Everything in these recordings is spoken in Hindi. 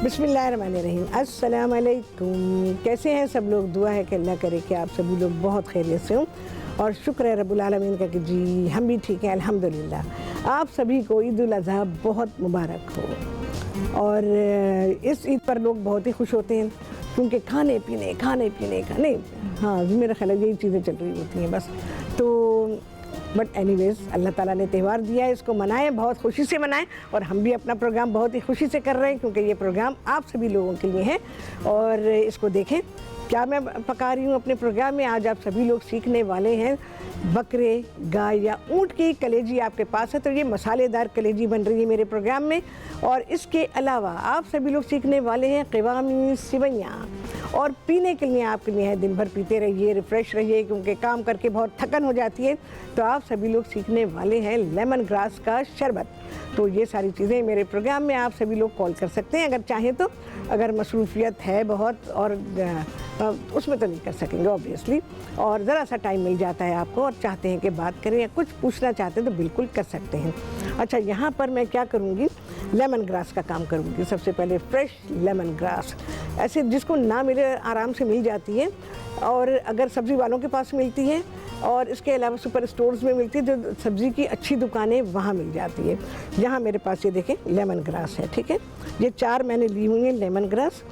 बिस्मिल्लाहिर्रहमानिर्रहीम। अस्सलाम वालेकुम। कैसे हैं सब लोग? दुआ है कि अल्लाह करे कि आप सभी लोग बहुत खैरियत से हों और शुक्र है रब्बुल आलमीन का कि जी हम भी ठीक हैं अल्हम्दुलिल्लाह। आप सभी को ईद उल अज़हा बहुत मुबारक हो। और इस ईद पर लोग बहुत ही खुश होते हैं क्योंकि खाने पीने हाँ मेरा ख्याल है यही चीज़ें चल रही होती हैं बस। तो बट एनीवेज़ अल्लाह ताला ने त्यौहार दिया है, इसको मनाएं, बहुत खुशी से मनाएं। और हम भी अपना प्रोग्राम बहुत ही खुशी से कर रहे हैं क्योंकि ये प्रोग्राम आप सभी लोगों के लिए है। और इसको देखें क्या मैं पका रही हूँ अपने प्रोग्राम में। आज आप सभी लोग सीखने वाले हैं बकरे, गाय या ऊँट की कलेजी आपके पास है तो ये मसालेदार कलेजी बन रही है मेरे प्रोग्राम में। और इसके अलावा आप सभी लोग सीखने वाले हैं क़वामी सिवैयाँ। और पीने के लिए आपके लिए है, दिन भर पीते रहिए, रिफ़्रेश रहिए क्योंकि काम करके बहुत थकन हो जाती है। तो आप सभी लोग सीखने वाले हैं लेमन ग्रास का शरबत। तो ये सारी चीज़ें मेरे प्रोग्राम में आप सभी लोग कॉल कर सकते हैं अगर चाहें तो। अगर मसरूफ़ियत है बहुत और उसमें तो नहीं कर सकेंगे ऑब्वियसली, और ज़रा सा टाइम मिल जाता है आपको और चाहते हैं कि बात करें या कुछ पूछना चाहते हैं तो बिल्कुल कर सकते हैं। अच्छा, यहाँ पर मैं क्या करूँगी, लेमन ग्रास का काम करूँगी। सबसे पहले फ्रेश लेमन ग्रास ऐसे जिसको ना मिले आराम से मिल जाती है, और अगर सब्ज़ी वालों के पास मिलती है और इसके अलावा सुपर स्टोर्स में मिलती है, जो सब्ज़ी की अच्छी दुकानें वहाँ मिल जाती है। यहाँ मेरे पास ये देखें लेमन ग्रास है, ठीक है। ये 4 मैंने ली हुई हैं लेमन ग्रास।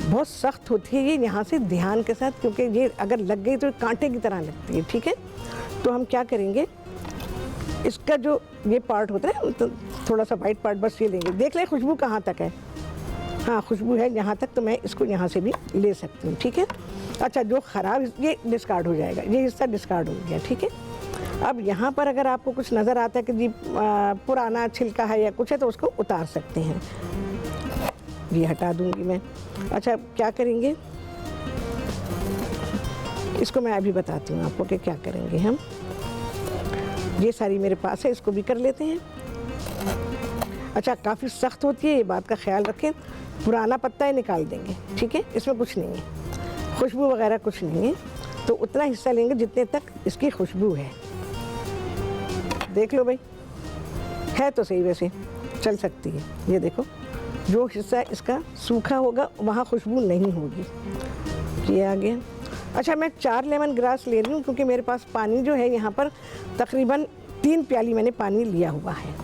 बहुत सख्त होती है ये, यहाँ से ध्यान के साथ, क्योंकि ये अगर लग गई तो कांटे की तरह लगती है, ठीक है। तो हम क्या करेंगे, इसका जो ये पार्ट होता है तो थोड़ा सा वाइट पार्ट बस ये लेंगे। देख लें खुशबू कहाँ तक है। हाँ खुशबू है यहाँ तक, तो मैं इसको यहाँ से भी ले सकती हूँ, ठीक है। अच्छा, जो ख़राब ये डिस्कार्ड हो जाएगा, ये हिस्सा डिस्कार्ड हो गया, ठीक है। अब यहाँ पर अगर आपको कुछ नज़र आता है कि जी पुराना छिलका है या कुछ है तो उसको उतार सकते हैं। ये हटा दूँगी मैं। अच्छा, क्या करेंगे, इसको मैं अभी बताती हूँ आपको कि क्या करेंगे हम। ये सारी मेरे पास है, इसको भी कर लेते हैं। अच्छा, काफ़ी सख्त होती है, ये बात का ख्याल रखें। पुराना पत्ता है निकाल देंगे, ठीक है, इसमें कुछ नहीं है, खुशबू वगैरह कुछ नहीं है। तो उतना हिस्सा लेंगे जितने तक इसकी खुशबू है। देख लो भाई, है तो सही, वैसे चल सकती है। ये देखो, जो हिस्सा इसका सूखा होगा वहाँ खुशबू नहीं होगी। ये आ गया। अच्छा, मैं 4 लेमन ग्रास ले रही हूँ क्योंकि मेरे पास पानी जो है यहाँ पर तकरीबन 3 प्याली मैंने पानी लिया हुआ है।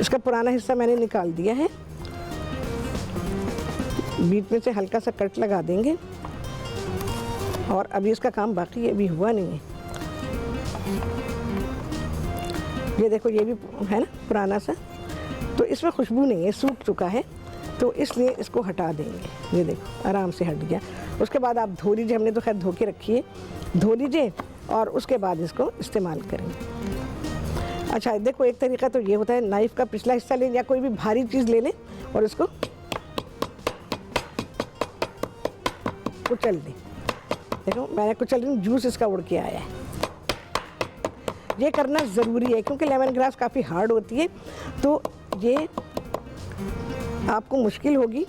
इसका पुराना हिस्सा मैंने निकाल दिया है, बीच में से हल्का सा कट लगा देंगे। और अभी इसका काम बाकी है, अभी हुआ नहीं है। ये देखो, ये भी है ना पुराना सा, तो इसमें खुशबू नहीं है, सूख चुका है, तो इसलिए इसको हटा देंगे। ये देखो आराम से हट गया। उसके बाद आप धो लीजिए, हमने तो खैर धो के रखी है, धो लीजिए और उसके बाद इसको इस्तेमाल करेंगे। अच्छा, देखो एक तरीका तो ये होता है, नाइफ़ का पिछला हिस्सा लें या कोई भी भारी चीज़ ले लें और इसको कुचल दें। देखो मैंने कुचल रही हूँ, जूस इसका उड़ के आया है। ये करना ज़रूरी है क्योंकि लेमन ग्रास काफ़ी हार्ड होती है, तो ये आपको मुश्किल होगी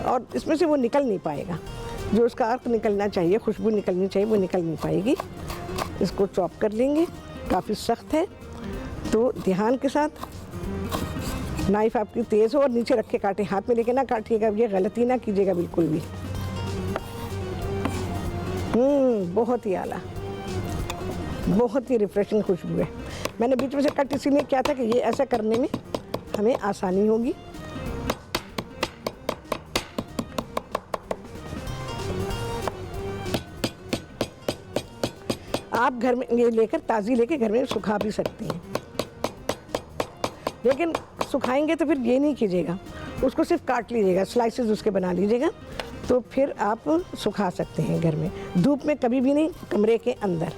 और इसमें से वो निकल नहीं पाएगा। जो उसका अर्क निकलना चाहिए, खुशबू निकलनी चाहिए, वो निकल नहीं पाएगी। इसको चॉप कर लेंगे, काफ़ी सख्त है तो ध्यान के साथ। नाइफ़ आपकी तेज़ हो और नीचे रख के काटें, हाथ में लेके ना काटिएगा, ये गलती ना कीजिएगा बिल्कुल भी। बहुत ही आला, बहुत ही रिफ्रेशिंग खुशबू है। मैंने बीच में से कट इसीलिए किया था कि ये ऐसा करने में हमें आसानी होगी। आप घर में ये लेकर ताज़ी लेके घर में सुखा भी सकते हैं, लेकिन सुखाएंगे तो फिर ये नहीं कीजिएगा, उसको सिर्फ काट लीजिएगा, स्लाइसेस उसके बना लीजिएगा, तो फिर आप सुखा सकते हैं घर में। धूप में कभी भी नहीं, कमरे के अंदर।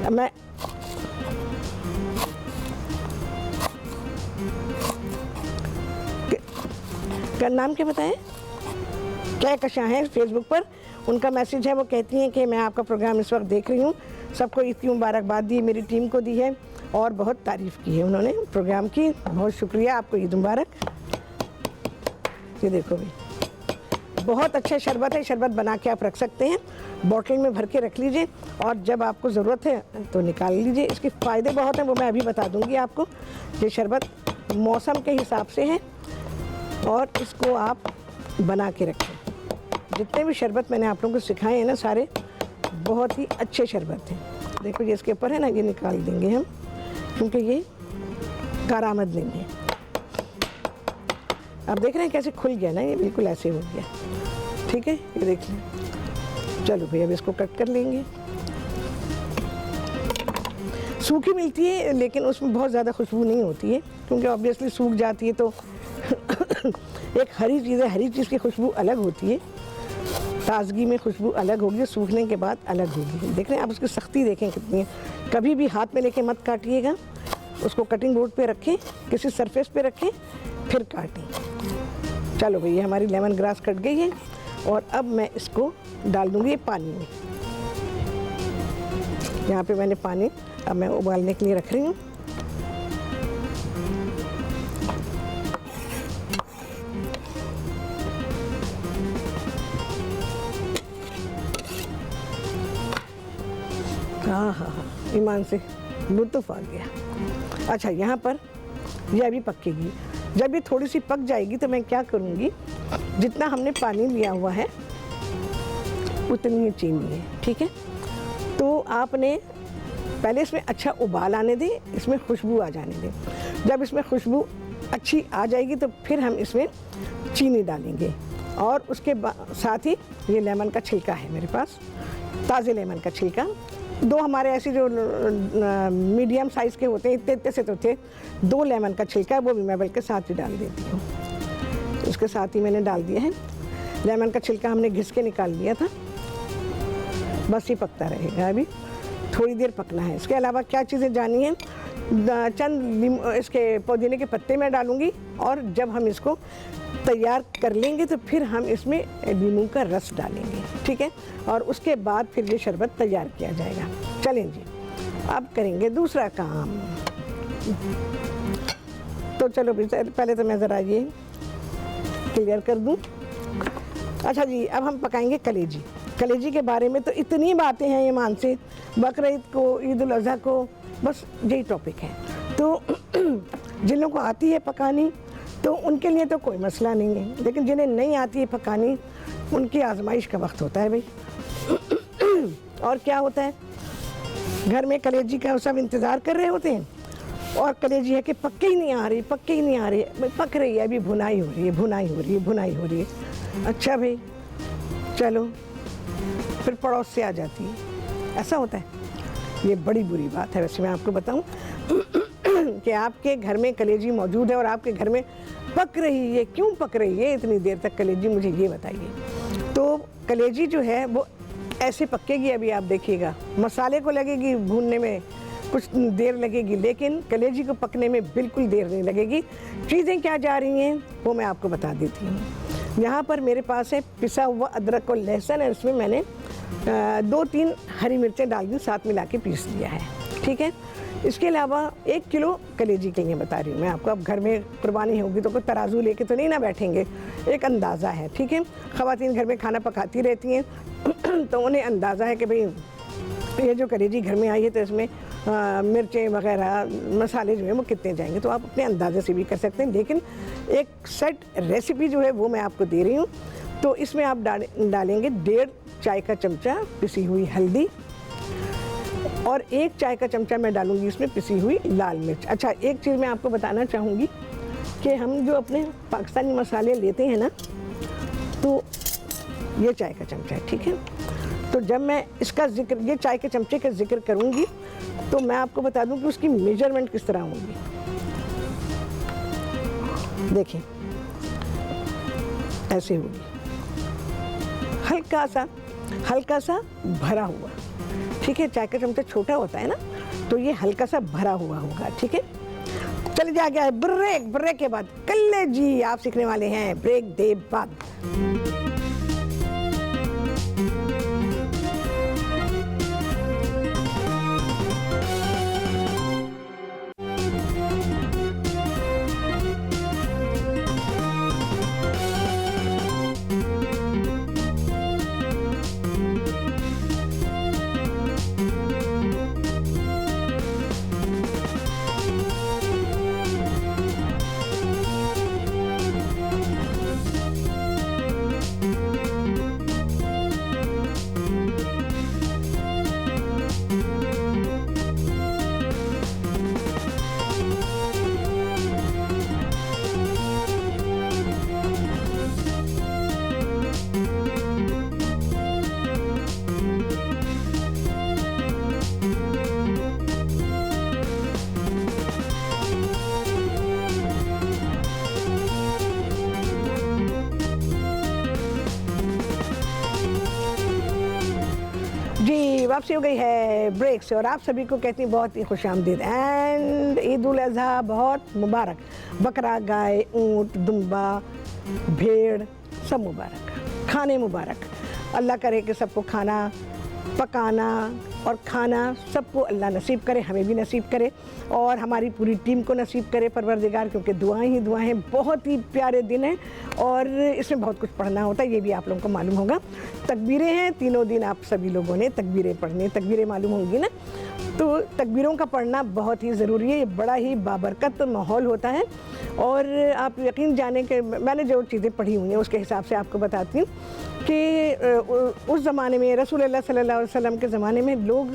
मैं क्या नाम क्या बताएं, क्या कशा है फेसबुक पर, उनका मैसेज है, वो कहती हैं कि मैं आपका प्रोग्राम इस वक्त देख रही हूँ। सबको ईद की मुबारकबाद दी, मेरी टीम को दी है और बहुत तारीफ़ की है उन्होंने प्रोग्राम की। बहुत शुक्रिया, आपको ईद मुबारक। ये देखो भाई, बहुत अच्छा शरबत है। शरबत बना के आप रख सकते हैं, बॉटल में भर के रख लीजिए और जब आपको ज़रूरत है तो निकाल लीजिए। इसके फ़ायदे बहुत हैं, वो मैं अभी बता दूंगी आपको। ये शरबत मौसम के हिसाब से है और इसको आप बना के रखें। जितने भी शरबत मैंने आप लोगों को सिखाए हैं ना, सारे बहुत ही अच्छे शरबत हैं। देखो ये इसके ऊपर है ना, ये निकाल देंगे हम क्योंकि ये कारामद नहीं है। आप देख रहे हैं कैसे खुल गया ना, ये बिल्कुल ऐसे हो गया। ठीक है, ये देख लें। चलो भैया अब इसको कट कर लेंगे। सूखी मिलती है लेकिन उसमें बहुत ज़्यादा खुशबू नहीं होती है क्योंकि ऑब्वियसली सूख जाती है तो एक हरी चीज़ है, हरी चीज़ की खुशबू अलग होती है, ताजगी में खुशबू अलग होगी, सूखने के बाद अलग होगी। देख रहे हैं आप, उसकी सख्ती देखें कितनी है। कभी भी हाथ में लेके मत काटिएगा, उसको कटिंग बोर्ड पे रखें, किसी सरफेस पे रखें, फिर काटें। चलो भैया हमारी लेमन ग्रास कट गई है और अब मैं इसको डाल दूँगी पानी में। यहाँ पे मैंने पानी अब मैं उबालने के लिए रख रही हूँ। हाँ हाँ हाँ, ईमान से लुत्फ़ आ गया। अच्छा यहाँ पर यह अभी पकेगी। जब ये थोड़ी सी पक जाएगी तो मैं क्या करूँगी, जितना हमने पानी लिया हुआ है उतनी चीनी है। ठीक है, तो आपने पहले इसमें अच्छा उबाल आने दें, इसमें खुशबू आ जाने दें। जब इसमें खुशबू अच्छी आ जाएगी तो फिर हम इसमें चीनी डालेंगे और उसके साथ ही ये लेमन का छिलका है मेरे पास, ताज़े लेमन का छिलका। दो हमारे ऐसे जो मीडियम साइज़ के होते हैं, इतने इतने से तो थे, 2 लेमन का छिलका, वो भी मैं बल्कि साथ ही डाल देती हूँ। उसके साथ ही मैंने डाल दिया है। लेमन का छिलका हमने घिस के निकाल लिया था, बस ये पकता रहेगा, अभी थोड़ी देर पकना है। इसके अलावा क्या चीज़ें जानी हैं, चंद इसके पुदीने के पत्ते मैं डालूँगी और जब हम इसको तैयार कर लेंगे तो फिर हम इसमें नींबू का रस डालेंगे। ठीक है, और उसके बाद फिर ये शरबत तैयार किया जाएगा। चलें जी, अब करेंगे दूसरा काम। तो चलो पहले तो मैं ज़रा ये क्लियर कर दूँ। अच्छा जी, अब हम पकाएंगे कलेजी। कलेजी के बारे में तो इतनी बातें हैं ईमान से, बकरीद को, ईद उल अज़हा को, बस यही टॉपिक है। तो जिन लोगों को आती है पकानी तो उनके लिए तो कोई मसला नहीं है, लेकिन जिन्हें नहीं आती है पकानी उनकी आजमाइश का वक्त होता है भाई। और क्या होता है, घर में कलेजी का सब इंतज़ार कर रहे होते हैं और कलेजी है कि पक्के ही नहीं आ रही, पक्के ही नहीं आ रही है। पक रही है, अभी भुनाई हो रही है, भुनाई हो रही है, भुनाई हो रही है। अच्छा भाई चलो, फिर पड़ोस से आ जाती है, ऐसा होता है। ये बड़ी बुरी बात है। वैसे मैं आपको बताऊं कि आपके घर में कलेजी मौजूद है और आपके घर में पक रही है, क्यों पक रही है इतनी देर तक कलेजी, मुझे ये बताइए। तो कलेजी जो है वो ऐसे पकेगी, अभी आप देखिएगा, मसाले को लगेगी भूनने में कुछ देर लगेगी, लेकिन कलेजी को पकने में बिल्कुल देर नहीं लगेगी। चीज़ें क्या जा रही हैं वो मैं आपको बता देती हूँ। यहाँ पर मेरे पास है पिसा हुआ अदरक और लहसुन है, इसमें मैंने 2-3 हरी मिर्चें डाल दी, साथ मिला के पीस दिया है। ठीक है, इसके अलावा 1 किलो कलेजी के लिए बता रही हूँ मैं आपको। अब घर में कुर्बानी होगी तो कोई तराजू लेके तो नहीं ना बैठेंगे, एक अंदाज़ा है। ठीक है, ख़वातीन घर में खाना पकाती रहती हैं तो उन्हें अंदाज़ा है कि भाई ये जो कलेजी घर में आई है तो इसमें मिर्चें वगैरह मसाले जो है वो कितने जाएंगे, तो आप अपने अंदाजे से भी कर सकते हैं। लेकिन एक सेट रेसिपी जो है वो मैं आपको दे रही हूँ। तो इसमें आप डालेंगे 1.5 चाय का चमचा पिसी हुई हल्दी और 1 चाय का चमचा मैं डालूंगी इसमें पिसी हुई लाल मिर्च। अच्छा, एक चीज़ मैं आपको बताना चाहूँगी कि हम जो अपने पाकिस्तानी मसाले लेते हैं ना, तो ये चाय का चमचा है। ठीक है, तो जब मैं इसका जिक्र, ये चाय के चमचे का जिक्र करूँगी तो मैं आपको बता दूँ कि उसकी मेजरमेंट किस तरह होगी। देखिए ऐसे होगी, हल्का सा भरा हुआ। ठीक है, चाय का चमचा छोटा होता है ना, तो ये हल्का सा भरा हुआ होगा। ठीक है, चलिए जा गया है ब्रेक के बाद कलेजी आप सीखने वाले हैं, ब्रेक दे बाद। जी वापसी हो गई है ब्रेक से और आप सभी को कहती हूँ बहुत ही खुशामदीद एंड ईद उल अज़हा बहुत मुबारक। बकरा, गाय, ऊँट, दुम्बा, भेड़ सब मुबारक, खाने मुबारक। अल्लाह करे कि सबको खाना पकाना और खाना सबको अल्लाह नसीब करे, हमें भी नसीब करे और हमारी पूरी टीम को नसीब करे परवरदिगार, क्योंकि दुआएं ही दुआएं हैं। बहुत ही प्यारे दिन हैं और इसमें बहुत कुछ पढ़ना होता है, ये भी आप लोगों को मालूम होगा। तकबीरें हैं, तीनों दिन आप सभी लोगों ने तकबीरें पढ़नी, तकबीरें मालूम होंगी ना, तो तकबीरों का पढ़ना बहुत ही ज़रूरी है। ये बड़ा ही बाबरकत माहौल होता है और आप यकीन जाने के मैंने जो चीज़ें पढ़ी हुई हैं उसके हिसाब से आपको बताती हूँ कि उस ज़माने में रसूलुल्लाह सल्लल्लाहु अलैहि वसल्लम के ज़माने में लोग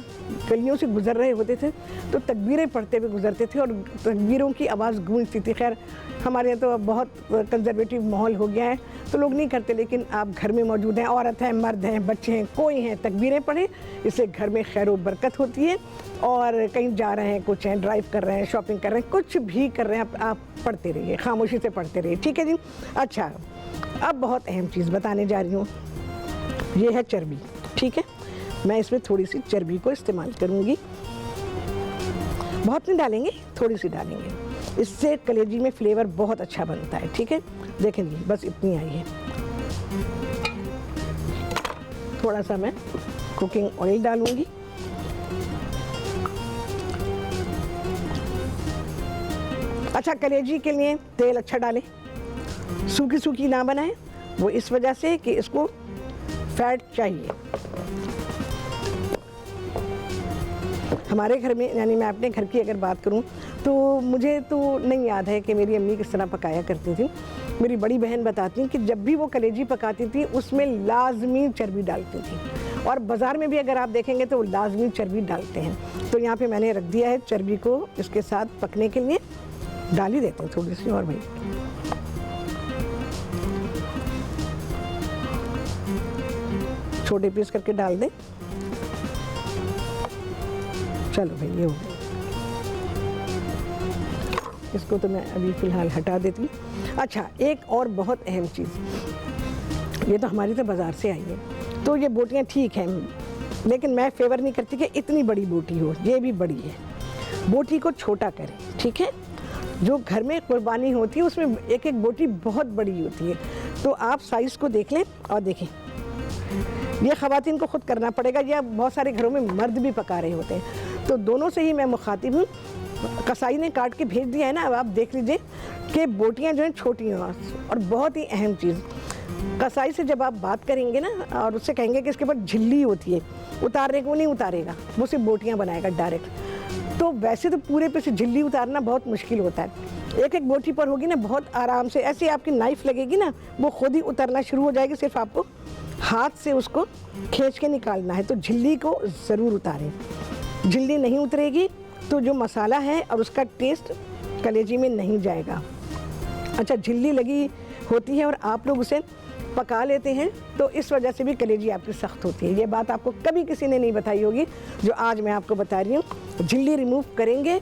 गलियों से गुज़र रहे होते थे तो तकबीरें पढ़ते हुए गुज़रते थे और तकबीरों की आवाज़ गूंजती थी। खैर हमारे यहाँ तो अब बहुत कंजर्वेटिव माहौल हो गया है तो लोग नहीं करते, लेकिन आप घर में मौजूद हैं, औरत हैं, मर्द हैं, बच्चे हैं, कोई हैं, तकबीरें पढ़ें, इससे घर में खैर व बरकत होती है। और कहीं जा रहे हैं, कुछ हैं, ड्राइव कर रहे हैं, शॉपिंग कर रहे हैं, कुछ भी कर रहे हैं, आप पढ़ते रहिए, खामोशी से पढ़ते रहिए, ठीक है जी। अच्छा, अब बहुत अहम चीज़ बताने जा रही हूँ, ये है चर्बी, ठीक है। मैं इसमें थोड़ी सी चर्बी को इस्तेमाल करूँगी, बहुत नहीं डालेंगे, थोड़ी सी डालेंगे, इससे कलेजी में फ्लेवर बहुत अच्छा बनता है, ठीक है। देखें जी, बस इतनी आई है। थोड़ा सा मैं कुकिंग ऑयल डालूँगी, अच्छा कलेजी के लिए तेल अच्छा डालें, सूखी सूखी ना बनाएं, वो इस वजह से कि इसको फैट चाहिए। हमारे घर में, यानी मैं अपने घर की अगर बात करूं तो मुझे तो नहीं याद है कि मेरी अम्मी किस तरह पकाया करती थी। मेरी बड़ी बहन बताती कि जब भी वो कलेजी पकाती थी उसमें लाजमी चर्बी डालती थी और बाज़ार में भी अगर आप देखेंगे तो वो लाजमी चर्बी डालते हैं। तो यहाँ पे मैंने रख दिया है चर्बी को इसके साथ पकने के लिए, डाल ही देते हैं थोड़ी सी और भाई। छोटे पीस करके डाल दें, चलो भाई ये हो गया। इसको तो मैं अभी फ़िलहाल हटा देती हूँ। अच्छा, एक और बहुत अहम चीज़, ये तो हमारी तो बाज़ार से आई है, तो ये बोटियाँ ठीक हैं, लेकिन मैं फेवर नहीं करती कि इतनी बड़ी बोटी हो, ये भी बड़ी है। बोटी को छोटा करें, ठीक है। जो घर में कुर्बानी होती है उसमें एक एक बोटी बहुत बड़ी होती है, तो आप साइज़ को देख लें और देखें। ये ख़वातीन को ख़ुद करना पड़ेगा, या बहुत सारे घरों में मर्द भी पका रहे होते हैं, तो दोनों से ही मैं मुखातिब हूँ। कसाई ने काट के भेज दिया है ना, अब आप देख लीजिए कि बोटियाँ जो हैं छोटी हैं। और बहुत ही अहम चीज़, कसाई से जब आप बात करेंगे ना और उससे कहेंगे कि इसके ऊपर झिल्ली होती है, उतारने को नहीं उतारेगा, वो सिर्फ बोटियाँ बनाएगा डायरेक्ट। तो वैसे तो पूरे पे से झिल्ली उतारना बहुत मुश्किल होता है, एक एक बोटी पर होगी ना बहुत आराम से, ऐसे आपकी नाइफ लगेगी ना वो खुद ही उतरना शुरू हो जाएगी, सिर्फ आपको हाथ से उसको खींच के निकालना है। तो झिल्ली को ज़रूर उतारें, झिल्ली नहीं उतरेगी तो जो मसाला है और उसका टेस्ट कलेजी में नहीं जाएगा। अच्छा, झिल्ली लगी होती है और आप लोग उसे पका लेते हैं तो इस वजह से भी कलेजी आपकी सख्त होती है। ये बात आपको कभी किसी ने नहीं बताई होगी जो आज मैं आपको बता रही हूँ। झिल्ली रिमूव करेंगे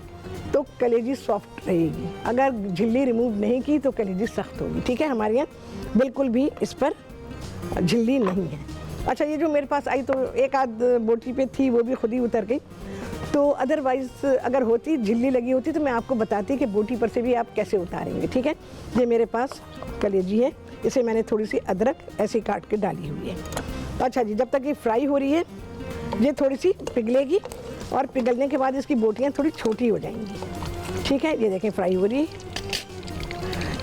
तो कलेजी सॉफ्ट रहेगी, अगर झिल्ली रिमूव नहीं की तो कलेजी सख्त होगी, ठीक है। हमारे यहाँ बिल्कुल भी इस पर झिल्ली नहीं है। अच्छा, ये जो मेरे पास आई तो एक आध बोटी पे थी, वो भी खुद ही उतर गई, तो अदरवाइज़ अगर होती झिल्ली लगी होती तो मैं आपको बताती कि बोटी पर से भी आप कैसे उतारेंगे, ठीक है। ये मेरे पास कलेजी है, इसे मैंने थोड़ी सी अदरक ऐसे काट के डाली हुई है। अच्छा जी, जब तक ये फ्राई हो रही है ये थोड़ी सी पिघलेगी और पिघलने के बाद इसकी बोटियाँ थोड़ी छोटी हो जाएंगी, ठीक है। ये देखें फ्राई हो रही है।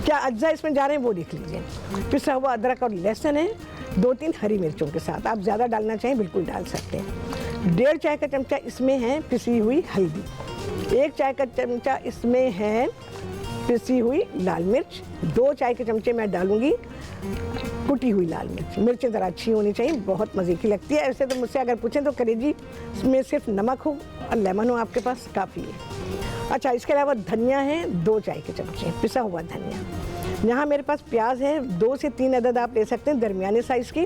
क्या अज्जा इसमें जा रहे हैं वो देख लीजिए। पिसा हुआ अदरक और लहसुन है, 2-3 हरी मिर्चों के साथ, आप ज़्यादा डालना चाहें बिल्कुल डाल सकते हैं। 1.5 चाय का चमचा इसमें है पिसी हुई हल्दी, 1 चाय का चमचा इसमें है पिसी हुई लाल मिर्च, 2 चाय के चमचे मैं डालूंगी कुटी हुई लाल मिर्च। मिर्चें ज़रा अच्छी होनी चाहिए, बहुत मज़े की लगती है। ऐसे तो मुझसे अगर पूछें तो कलेजी में सिर्फ नमक हो और लेमन हो आपके पास काफ़ी है। अच्छा, इसके अलावा धनिया है 2 चाय के चमचे, पिसा हुआ धनिया। यहाँ मेरे पास प्याज है, 2 से 3 अदद आप ले सकते हैं, दरमियाने साइज़ की।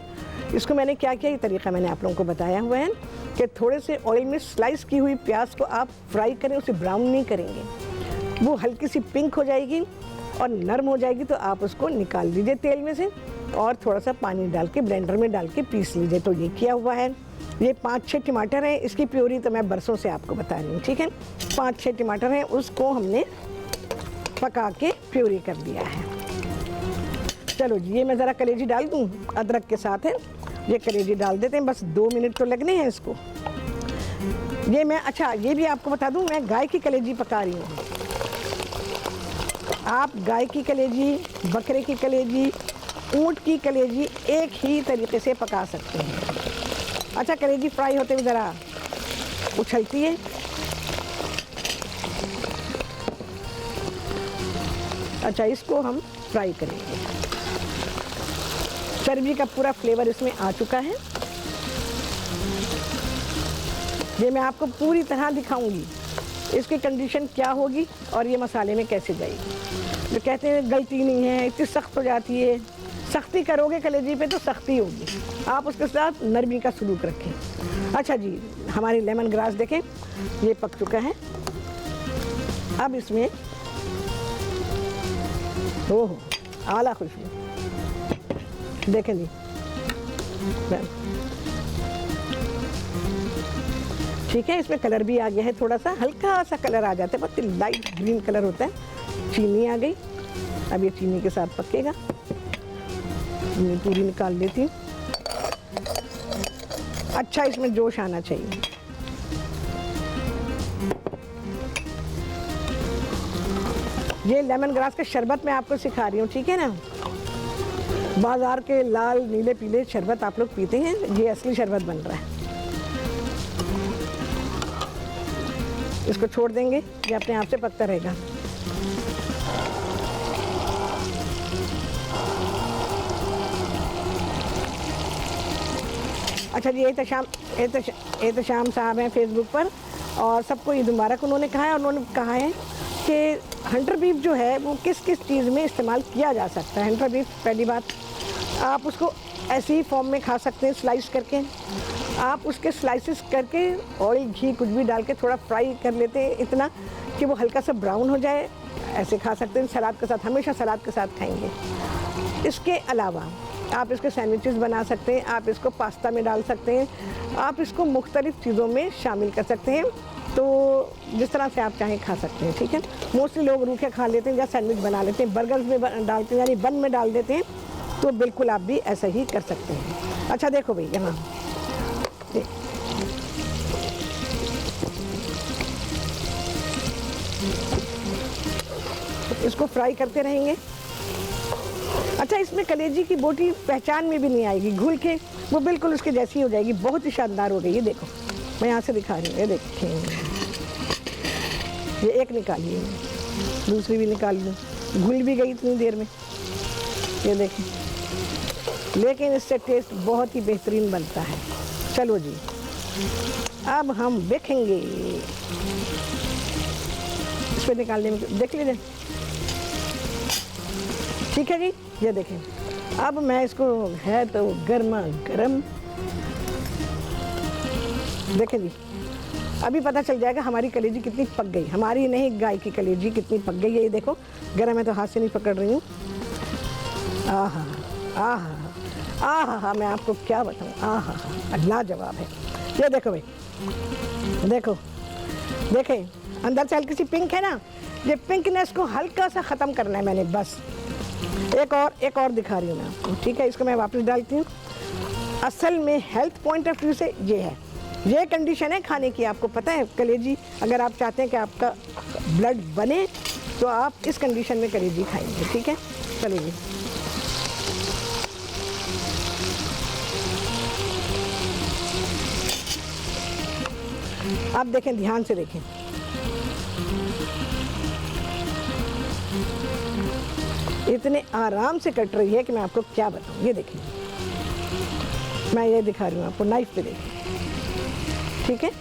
इसको मैंने क्या किया, ये तरीका मैंने आप लोगों को बताया हुआ है कि थोड़े से ऑयल में स्लाइस की हुई प्याज को आप फ्राई करें, उसे ब्राउन नहीं करेंगे, वो हल्की सी पिंक हो जाएगी और नरम हो जाएगी तो आप उसको निकाल दीजिए तेल में से और थोड़ा सा पानी डाल के ब्लेंडर में डाल के पीस लीजिए। तो ये किया हुआ है। ये 5-6 टमाटर हैं, इसकी प्योरी तो मैं बरसों से आपको बता रही हूँ, ठीक है। 5-6 टमाटर हैं, उसको हमने पका के प्योरी कर दिया है। चलो जी, ये मैं ज़रा कलेजी डाल दूँ, अदरक के साथ है, ये कलेजी डाल देते हैं, बस 2 मिनट तो लगने हैं इसको। ये मैं, अच्छा ये भी आपको बता दूँ, मैं गाय की कलेजी पका रही हूँ। आप गाय की कलेजी, बकरे की कलेजी, ऊँट की कलेजी एक ही तरीके से पका सकते हैं। अच्छा, कलेजी फ्राई होते हुए ज़रा उछलती है। अच्छा, इसको हम फ्राई करेंगे। चर्बी का पूरा फ्लेवर इसमें आ चुका है। ये मैं आपको पूरी तरह दिखाऊंगी इसकी कंडीशन क्या होगी और ये मसाले में कैसे जाएगी। जो कहते हैं गलती नहीं है, इतनी सख्त हो जाती है, सख्ती करोगे कलेजी पे तो सख्ती होगी, आप उसके साथ नरमी का सलूक रखें। अच्छा जी, हमारी लेमन ग्रास देखें, ये पक चुका है। अब इसमें ओह आला खुशबू देखें जी, ठीक है। इसमें कलर भी आ गया है, थोड़ा सा हल्का सा कलर आ जाता है, बहुत लाइट ग्रीन कलर होता है। चीनी आ गई, अब ये चीनी के साथ पकेगा। मैं पूरी निकाल लेती हूँ। अच्छा, इसमें जोश आना चाहिए। ये लेमन ग्रास का शरबत मैं आपको सिखा रही हूँ, ठीक है ना। बाजार के लाल नीले पीले शरबत आप लोग पीते हैं, ये असली शरबत बन रहा है। इसको छोड़ देंगे, ये अपने आप से पकता रहेगा। अच्छा जी, एहतशाम साहब हैं फेसबुक पर, और सबको ईद मुबारक उन्होंने कहा है। और उन्होंने कहा है कि हंटर बीफ जो है वो किस किस चीज़ में इस्तेमाल किया जा सकता है। हंटर बीफ, पहली बात, आप उसको ऐसे ही फॉर्म में खा सकते हैं, स्लाइस करके। आप उसके स्लाइसेस करके ऑयल घी कुछ भी डाल के थोड़ा फ्राई कर लेते हैं, इतना कि वो हल्का सा ब्राउन हो जाए, ऐसे खा सकते हैं। सलाद के साथ, हमेशा सलाद के साथ खाएंगे। इसके अलावा आप इसके सैंडविचेस बना सकते हैं, आप इसको पास्ता में डाल सकते हैं, आप इसको मुख्तलिफ़ चीज़ों में शामिल कर सकते हैं। तो जिस तरह से आप चाहें खा सकते हैं, ठीक है। मोस्टली लोग रूखे खा लेते हैं या सैंडविच बना लेते हैं, बर्गर्स में डालते हैं, यानी बन में डाल देते हैं। तो बिल्कुल आप भी ऐसा ही कर सकते हैं। अच्छा देखो भाई, यहाँ इसको फ्राई करते रहेंगे। अच्छा, इसमें कलेजी की बोटी पहचान में भी नहीं आएगी, घुल के वो बिल्कुल उसके जैसी हो जाएगी, बहुत ही शानदार हो गई। ये देखो, मैं यहाँ से दिखा रही हूँ, ये देखिए, ये एक निकाली है, दूसरी भी निकाल लूँ, घुल भी गई इतनी देर में, ये देखिए। लेकिन इससे टेस्ट बहुत ही बेहतरीन बनता है। चलो जी, अब हम देखेंगे इसको निकालने में, देख लीजिए, ठीक है जी। ये देखें, अब मैं इसको, है तो गर्मा गर्म, देखें जी, अभी पता चल जाएगा हमारी कलेजी कितनी पक गई। हमारी नहीं, गाय की कलेजी कितनी पक गई है। ये देखो, गर्म है तो हाथ से नहीं पकड़ रही हूँ। आहा आहा आहा, मैं आपको क्या बताऊँ, आहा लाजवाब है। ये देखो भाई, देखो, देखें अंदर से हल्की सी पिंक है ना, ये पिंकनेस को हल्का सा ख़त्म करना है मैंने, बस। एक और दिखा रही हूँ मैं आपको, ठीक है। इसको मैं वापस डालती हूँ। असल में हेल्थ पॉइंट ऑफ व्यू से ये है, ये कंडीशन है खाने की। आपको पता है, कलेजी अगर आप चाहते हैं कि आपका ब्लड बने तो आप इस कंडीशन में कलेजी खाएंगे, ठीक है। चलिए, आप देखें, ध्यान से देखें, इतने आराम से कट रही है कि मैं आपको क्या बताऊं। ये देखें, मैं ये दिखा रही हूँ आपको, नाइफ पे देखें, ठीक है।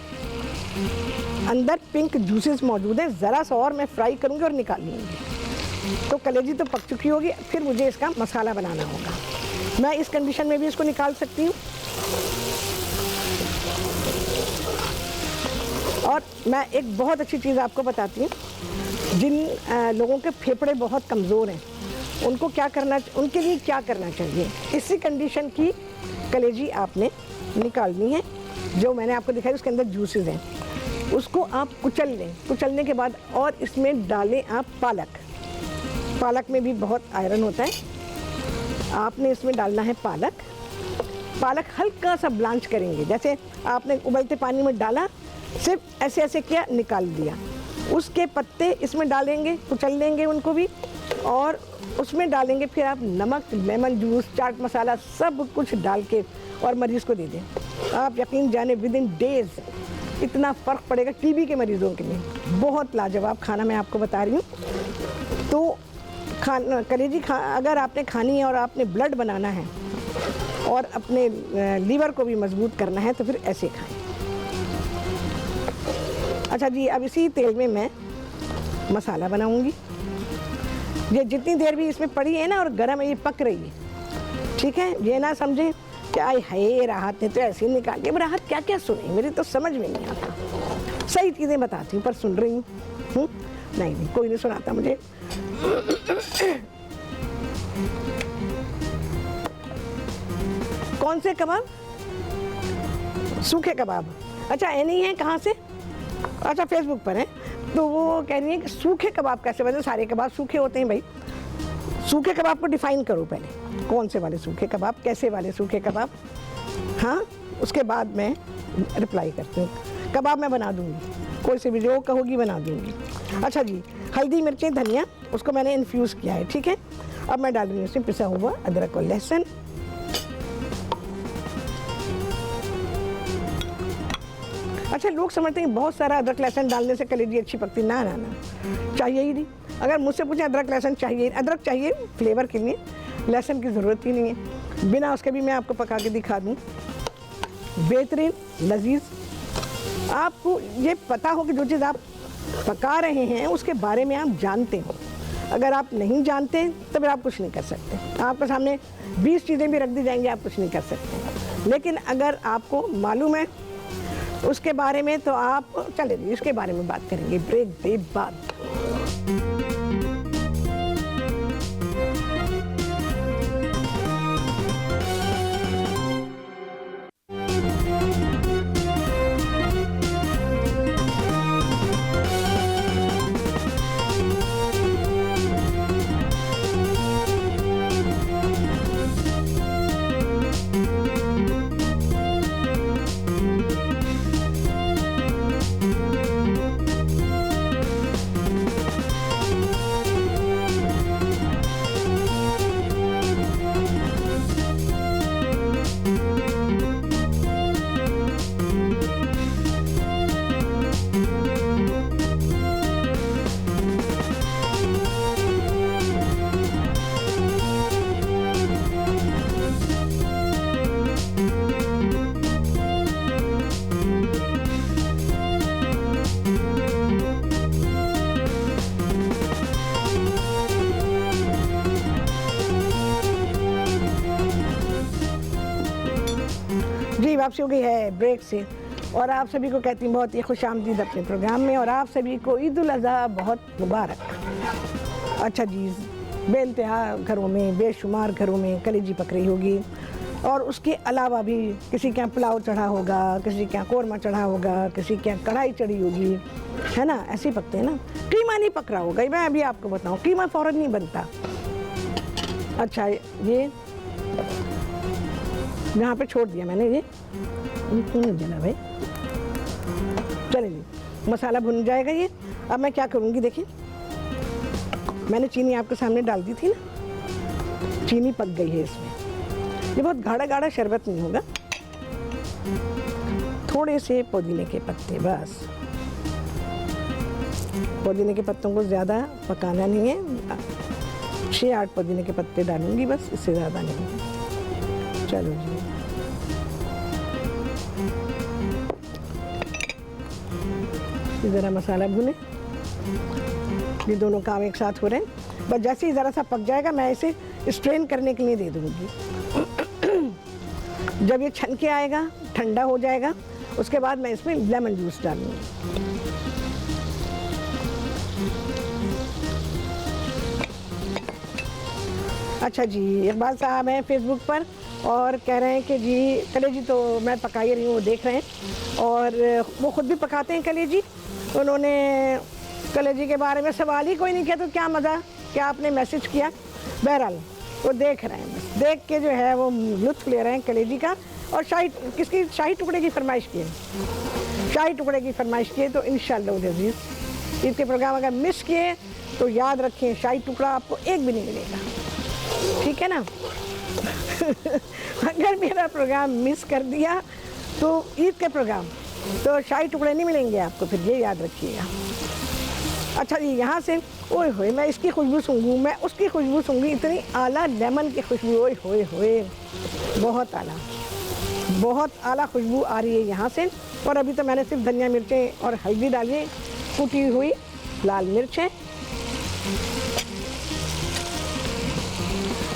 अंदर पिंक जूसेस मौजूद हैं, ज़रा सा और मैं फ्राई करूँगी और निकाल लूँगी। तो कलेजी तो पक चुकी होगी, फिर मुझे इसका मसाला बनाना होगा। मैं इस कंडीशन में भी इसको निकाल सकती हूँ। और मैं एक बहुत अच्छी चीज़ आपको बताती हूँ, जिन लोगों के फेफड़े बहुत कमज़ोर हैं, उनको क्या करना, उनके लिए क्या करना चाहिए। इसी कंडीशन की कलेजी आपने निकालनी है, जो मैंने आपको दिखाई उसके अंदर जूसेस हैं, उसको आप कुचल लें। कुचलने के बाद और इसमें डालें आप पालक। पालक में भी बहुत आयरन होता है। आपने इसमें डालना है पालक। पालक हल्का सा ब्लांच करेंगे, जैसे आपने उबलते पानी में डाला, सिर्फ ऐसे ऐसे किया, निकाल दिया। उसके पत्ते इसमें डालेंगे, कुचल लेंगे उनको भी, और उसमें डालेंगे फिर आप नमक, लेमन जूस, चाट मसाला, सब कुछ डाल के और मरीज़ को दे दें। आप यकीन जाने विद इन डेज़ इतना फ़र्क पड़ेगा टीबी के मरीज़ों के लिए। बहुत लाजवाब खाना मैं आपको बता रही हूँ। तो कलेजी अगर आपने खानी है और आपने ब्लड बनाना है और अपने लीवर को भी मजबूत करना है तो फिर ऐसे खाएं। अच्छा जी, अब इसी तेल में मैं मसाला बनाऊंगी। ये जितनी देर भी इसमें पड़ी है ना और गर्म है, ये पक रही है, ठीक है। ये ना समझें कि आई है राहत ने तो ऐसे ही निकाल के, राहत क्या क्या सुने, मेरी तो समझ में नहीं आता। सही चीज़ें बताती हूँ पर सुन रही हूँ। नहीं, कोई नहीं सुनाता मुझे। कौन से कबाब? सूखे कबाब। अच्छा, ये नहीं है, कहाँ से? अच्छा, फेसबुक पर है। तो वो कह रही है कि सूखे कबाब कैसे बने? सारे कबाब सूखे होते हैं भाई। सूखे कबाब को डिफाइन करो पहले, कौन से वाले सूखे कबाब, कैसे वाले सूखे कबाब। हाँ, उसके बाद मैं रिप्लाई करती हूँ। कबाब मैं बना दूँगी, कोई से भी जो कहोगी बना दूँगी। अच्छा जी, हल्दी, मिर्चें, धनिया, उसको मैंने इन्फ्यूज़ किया है, ठीक है। अब मैं डाल रही हूँ उसमें पिसा हुआ अदरक और लहसुन। अच्छा, लोग समझते हैं बहुत सारा अदरक लहसुन डालने से कलेजी अच्छी पकती। ना ना ना, चाहिए ही नहीं। अगर मुझसे पूछें अदरक लहसुन चाहिए, अदरक चाहिए फ्लेवर के लिए, लहसुन की ज़रूरत ही नहीं है। बिना उसके भी मैं आपको पका के दिखा दूँ, बेहतरीन लजीज। आपको ये पता हो कि जो चीज़ आप पका रहे हैं उसके बारे में आप जानते हो। अगर आप नहीं जानते तो फिर आप कुछ नहीं कर सकते। आपके सामने 20 चीज़ें भी रख दी जाएंगी, आप कुछ नहीं कर सकते। लेकिन अगर आपको मालूम है उसके बारे में तो आप चले, इसके बारे में बात करेंगे ब्रेक के बाद। वापसी हो गई है ब्रेक से, और आप सभी को कहती हूँ बहुत ही खुशामदीद अपने प्रोग्राम में, और आप सभी को ईद उल अज़हा बहुत मुबारक। अच्छा जी, बेइंतहा घरों में, बेशुमार घरों में कलेजी पक रही होगी, और उसके अलावा भी किसी के यहाँ पुलाव चढ़ा होगा, किसी के यहाँ कौरमा चढ़ा होगा, किसी के यहाँ कढ़ाई चढ़ी होगी, है ना। ऐसे ही पकते हैं ना। कीमा नहीं पक रहा होगा, मैं अभी आपको बताऊँ, कीमा फ़ौरन नहीं बनता। अच्छा, ये यहाँ पे छोड़ दिया मैंने, ये क्यों नहीं जला भाई। चलिए जी, मसाला भुन जाएगा ये। अब मैं क्या करूँगी, देखिए मैंने चीनी आपके सामने डाल दी थी ना, चीनी पक गई है इसमें। ये बहुत गाढ़ा गाढ़ा शरबत नहीं होगा। थोड़े से पुदीने के पत्ते, बस पुदीने के पत्तों को ज़्यादा पकाना नहीं है, 6-8 पुदीने के पत्ते डालूंगी बस, इससे ज़्यादा नहीं। चलो जी, ज़रा मसाला भुने, ये दोनों काम एक साथ हो रहे हैं। बस जैसे ही ज़रा सा पक जाएगा मैं इसे स्ट्रेन करने के लिए दे दूँगी। जब ये छन के आएगा, ठंडा हो जाएगा, उसके बाद मैं इसमें लेमन जूस डालूँगी। अच्छा जी, इकबाल साहब हैं फेसबुक पर, और कह रहे हैं कि जी कलेजी तो मैं पका ही रही हूँ, वो देख रहे हैं और वो ख़ुद भी पकाते हैं कलेजी। तो उन्होंने कलेजी के बारे में सवाल ही कोई नहीं किया, तो क्या मज़ा, क्या आपने मैसेज किया। बहरहाल वो देख रहे हैं, बस देख के जो है वो लुत्फ़ ले रहे हैं कलेजी का। और शाही टुकड़े की फरमाइश की है, शाही टुकड़े की फरमाइश की है। तो इंशाअल्लाह अज़ीज़ ईद के प्रोग्राम अगर मिस किए तो याद रखें शाही टुकड़ा आपको एक भी नहीं मिलेगा, ठीक है ना। अगर मेरा प्रोग्राम मिस कर दिया तो ईद के प्रोग्राम तो शाही टुकड़े नहीं मिलेंगे आपको, फिर ये याद रखिएगा। अच्छा जी, यहाँ से ओए होए मैं इसकी खुशबू सूंघूँ, मैं उसकी खुशबू सूंघी, इतनी आला लेमन की खुशबू, ओए होए होए, बहुत आला खुशबू आ रही है यहाँ से। और अभी तो मैंने सिर्फ धनिया मिर्चें और हल्दी डाली है, कुटी हुई लाल मिर्च है,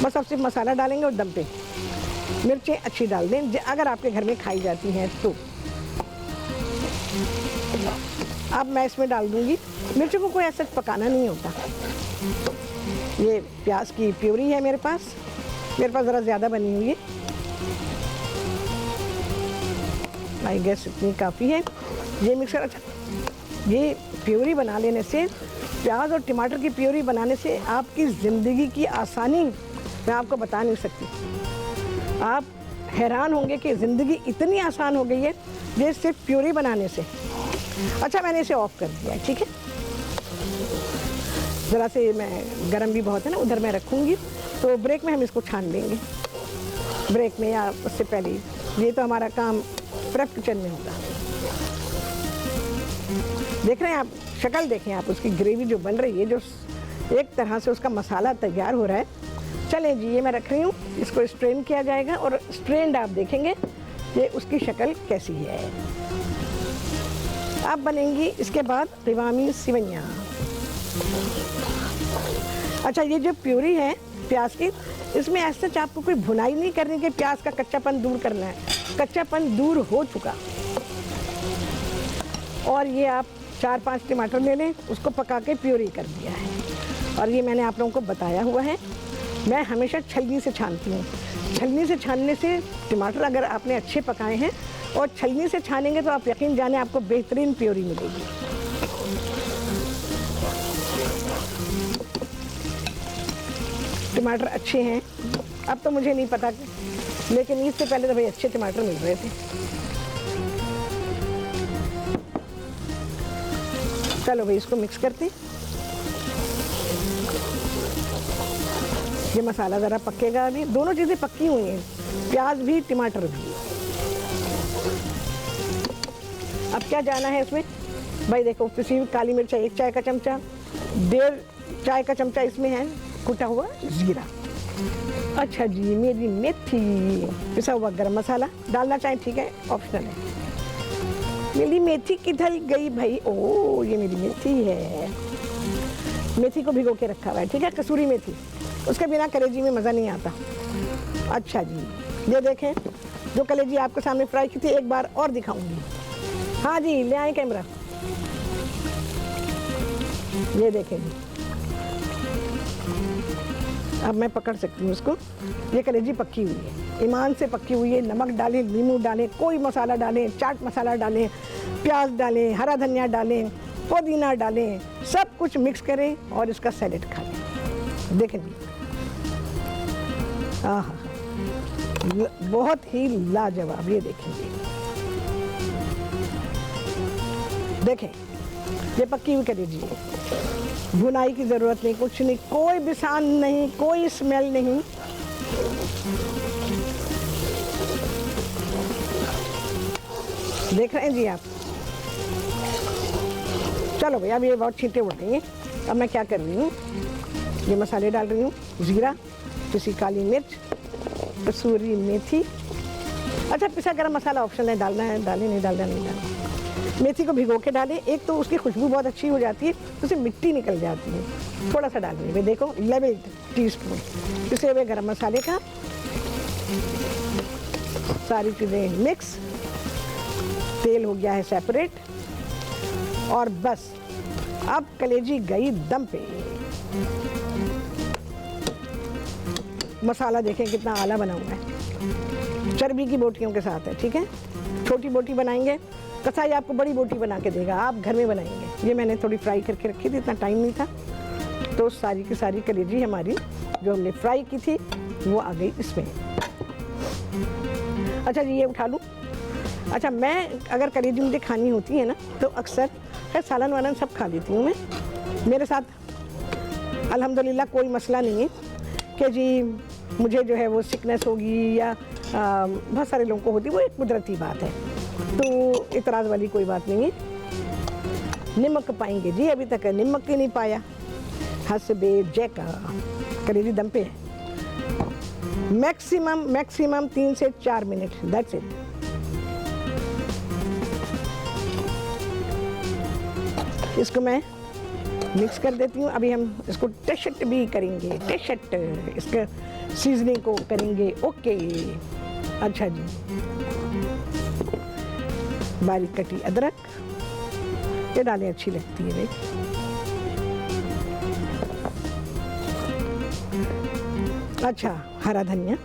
बस अब सिर्फ मसाला डालेंगे और दम पे। मिर्चें अच्छी डाल दें अगर आपके घर में खाई जाती हैं तो। अब मैं इसमें डाल दूंगी, मिर्चों को कोई ऐसा पकाना नहीं होता। ये प्याज की प्यूरी है मेरे पास ज़रा ज़्यादा बनी हुई है, आई गेस इतनी काफ़ी है। ये मिक्सर, अच्छा ये प्यूरी बना लेने से, प्याज और टमाटर की प्यूरी बनाने से आपकी ज़िंदगी की आसानी मैं आपको बता नहीं सकती। आप हैरान होंगे कि ज़िंदगी इतनी आसान हो गई है ये सिर्फ प्यूरी बनाने से। अच्छा मैंने इसे ऑफ़ कर दिया है, ठीक है। ज़रा से मैं गरम भी बहुत है ना, उधर मैं रखूँगी, तो ब्रेक में हम इसको छान लेंगे, ब्रेक में या उससे पहले। ये तो हमारा काम प्रेप किचन में होगा। देख रहे हैं आप, शक्ल देखें आप, उसकी ग्रेवी जो बन रही है, जो एक तरह से उसका मसाला तैयार हो रहा है। चलें जी, ये मैं रख रही हूँ, इसको स्ट्रेन किया जाएगा और स्ट्रेन्ड आप देखेंगे कि उसकी शक्ल कैसी है। अब बनेंगी इसके बाद क़िवामी सिवैयाँ। अच्छा ये जो प्यूरी है प्याज की, इसमें ऐसे आपको कोई भुनाई नहीं करनी कि प्याज का कच्चापन दूर करना है, कच्चापन दूर हो चुका। और ये आप 4-5 टमाटर ले लें, उसको पका के प्यूरी कर दिया है। और ये मैंने आप लोगों को बताया हुआ है, मैं हमेशा छलनी से छानती हूँ। छलनी से छानने से टमाटर अगर आपने अच्छे पकाए हैं और छलनी से छानेंगे तो आप यकीन जाने आपको बेहतरीन प्यूरी मिलेगी। टमाटर अच्छे हैं, अब तो मुझे नहीं पता, लेकिन इससे पहले तो भाई अच्छे टमाटर मिल रहे थे। चलो भाई इसको मिक्स करते हैं। ये मसाला ज़रा पकेगा, अभी दोनों चीज़ें पक्की हुई हैं, प्याज भी टमाटर भी। अब क्या जाना है इसमें भाई, देखो पिसी हुई काली मिर्च 1 चाय का चमचा, 1.5 चाय का चमचा इसमें है कुटा हुआ ज़ीरा। अच्छा जी, मेरी मेथी, पिसा हुआ गरम मसाला डालना चाहें ठीक है, ऑप्शनल है। मेरी मेथी किधर गई भाई, ओह ये मेरी मेथी है, मेथी को भिगो के रखा हुआ है, ठीक है, कसूरी मेथी, उसके बिना कलेजी में मज़ा नहीं आता। अच्छा जी, ये देखें जो कलेजी आपके सामने फ्राई की थी, एक बार और दिखाऊंगी। हाँ जी, ले आए कैमरा, ये देखें जी, अब मैं पकड़ सकती हूँ इसको। ये कलेजी पक्की हुई है, ईमान से पक्की हुई है। नमक डालें, नींबू डालें, कोई मसाला डालें, चाट मसाला डालें, प्याज डालें, हरा धनिया डालें, पुदीना डालें, सब कुछ मिक्स करें और इसका सैलेड खा लें। देखें जी, आहा बहुत ही लाजवाब। ये देखेंगे, देखें ये पक्की हुई कलेजी है, भुनाई की ज़रूरत नहीं, कुछ नहीं, कोई बिसान नहीं, कोई स्मेल नहीं। देख रहे हैं जी आप। चलो भैया, अब ये बहुत छींटे उड़ गई हैं। अब मैं क्या कर रही हूँ, ये मसाले डाल रही हूँ, ज़ीरा, पिसी काली मिर्च, कसूरी मेथी। अच्छा पिसा गरम मसाला ऑप्शनल है, डालना है डालें, नहीं डालना नहीं डालना। मेथी को भिगो के डालें, एक तो उसकी खुशबू बहुत अच्छी हो जाती है, उससे मिट्टी निकल जाती है। थोड़ा सा डाल रही है, देखो लेवल टीस्पून पिसे हुए गरम मसाले का, सारी चीज़ें मिक्स, तेल हो गया है सेपरेट, और बस अब कलेजी गई दम पे। मसाला देखें कितना आला बना हुआ है, चर्बी की बोटियों के साथ है, ठीक है। छोटी बोटी बनाएंगे, कसाई आपको बड़ी बोटी बना के देगा, आप घर में बनाएंगे। ये मैंने थोड़ी फ्राई करके रखी थी, इतना टाइम नहीं था, तो सारी की सारी कलेजी हमारी जो हमने फ्राई की थी वो आ गई इसमें। अच्छा जी, ये उठा लूँ। अच्छा, मैं अगर कलेजी मुझे खानी होती है ना तो अक्सर खैर सालन वालन सब खा लेती हूँ मैं। मेरे साथ अल्हम्दुलिल्लाह कोई मसला नहीं है कि जी मुझे जो है वो सिकनेस होगी या बहुत सारे लोगों को होती है, वो एक कुदरती बात है, तो इतराज़ वाली कोई बात नहीं है। नमक पाएंगे जी, अभी तक नमक ही नहीं पाया। हसबे जैका कलेजी दम पे है। मैक्सिमम 3 से 4 मिनट, दैट्स इट। इसको मैं मिक्स कर देती हूँ। अभी हम इसको टेस्ट भी करेंगे, टेस्ट इसका सीजनिंग को करेंगे। ओके, अच्छा जी, बारीक कटी अदरक ये डालें, अच्छी लगती है भाई। अच्छा, हरा धनिया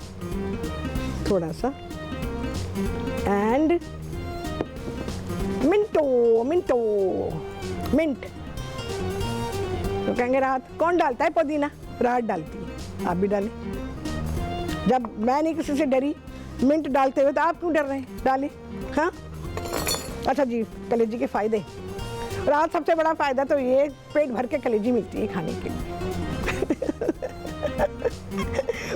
थोड़ा सा, एंड मिंट। तो कहेंगे राहत कौन डालता है पुदीना? राहत डालती है, आप भी डालें। जब मैं नहीं किसी से डरी मिंट डालते हुए, तो आप क्यों डर रहे हैं? डालें। हाँ, अच्छा जी, कलेजी के फ़ायदे। राहत सबसे बड़ा फ़ायदा तो ये, पेट भर के कलेजी मिलती है खाने के लिए।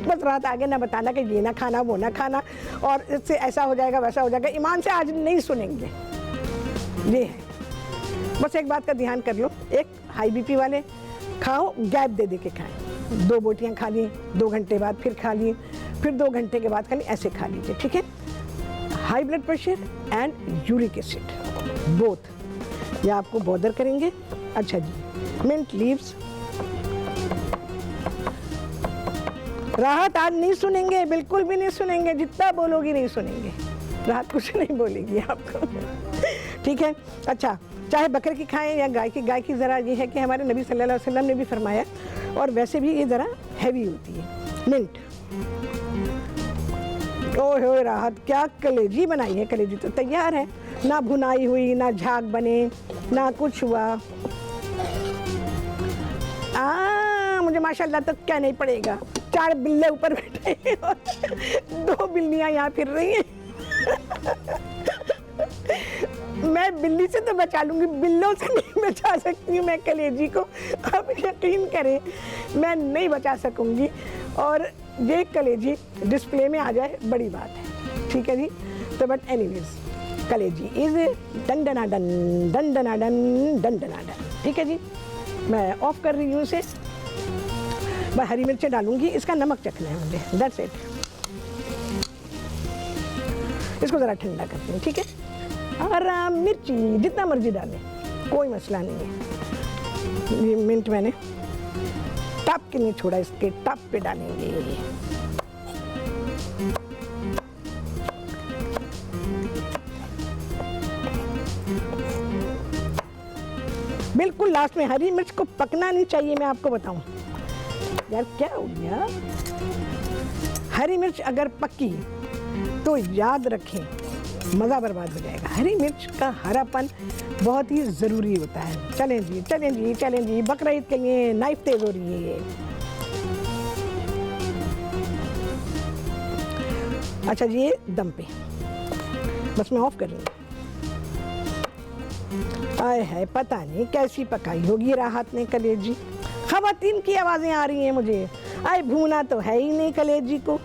बस रात आगे ना बताना कि ये ना खाना वो ना खाना और इससे ऐसा हो जाएगा वैसा हो जाएगा, ईमान से आज नहीं सुनेंगे। ये है, बस एक बात का ध्यान कर लो, एक हाई बीपी वाले खाओ, गैप दे दे के खाएं। 2 बोटियां खा ली, 2 घंटे बाद फिर खा ली, फिर 2 घंटे के बाद खा ली, ऐसे खा लीजिए, ठीक है। High blood pressure and uric acid both ये आपको बॉदर करेंगे। अच्छा जी, मिंट लीव्स। राहत आज नहीं सुनेंगे, बिल्कुल भी नहीं सुनेंगे, जितना बोलोगी नहीं सुनेंगे, राहत कुछ नहीं बोलेगी आपको। ठीक है। अच्छा, चाहे बकरे की खाएं या गाय की ज़रा ये है कि हमारे नबी सल्लल्लाहु अलैहि वसल्लम ने भी फरमाया, और वैसे भी ये ज़रा हैवी होती है। मिंट। ओह राहत, क्या कलेजी बनाई है। कलेजी तो तैयार है, ना भुनाई हुई, ना झाग बने, ना कुछ हुआ। मुझे माशाल्लाह तो क्या नहीं पड़ेगा, 4 बिल्ले ऊपर बैठे हैं और 2 बिल्लियाँ यहाँ फिर रही हैं। मैं बिल्ली से तो बचा लूँगी, बिल्लों से नहीं बचा सकती हूँ मैं कलेजी को, आप यकीन करें मैं नहीं बचा सकूँगी। और ये कलेजी डिस्प्ले में आ जाए बड़ी बात है, ठीक है जी। तो बट एनीवेज कलेजी इज़ डन, ठीक है जी। मैं ऑफ कर रही हूँ इसे, मैं हरी मिर्चें डालूंगी, इसका नमक चखना है मुझे, दैट्स इट। इसको ज़रा ठंडा करते हैं, ठीक है। और मिर्ची जितना मर्जी डालें, कोई मसला नहीं है। ये मिंट मैंने टॉप के नहीं छोड़ा, इसके टॉप पे डालेंगे। बिल्कुल लास्ट में, हरी मिर्च को पकना नहीं चाहिए, मैं आपको बताऊं। यार क्या हो गया, हरी मिर्च अगर पकी तो याद रखें मज़ा बर्बाद हो जाएगा। हरी मिर्च का हरापन बहुत ही ज़रूरी होता है। चलें जी, बकरा ईद के लिए नाइफ तेज़ हो रही है। अच्छा जी, ये दम पे, बस मैं ऑफ कर लूँगी। आए है, पता नहीं कैसी पकाई होगी राहत ने कलेजी। ख़वातीन की आवाज़ें आ रही हैं मुझे, आए भूना तो है ही नहीं कलेजी को।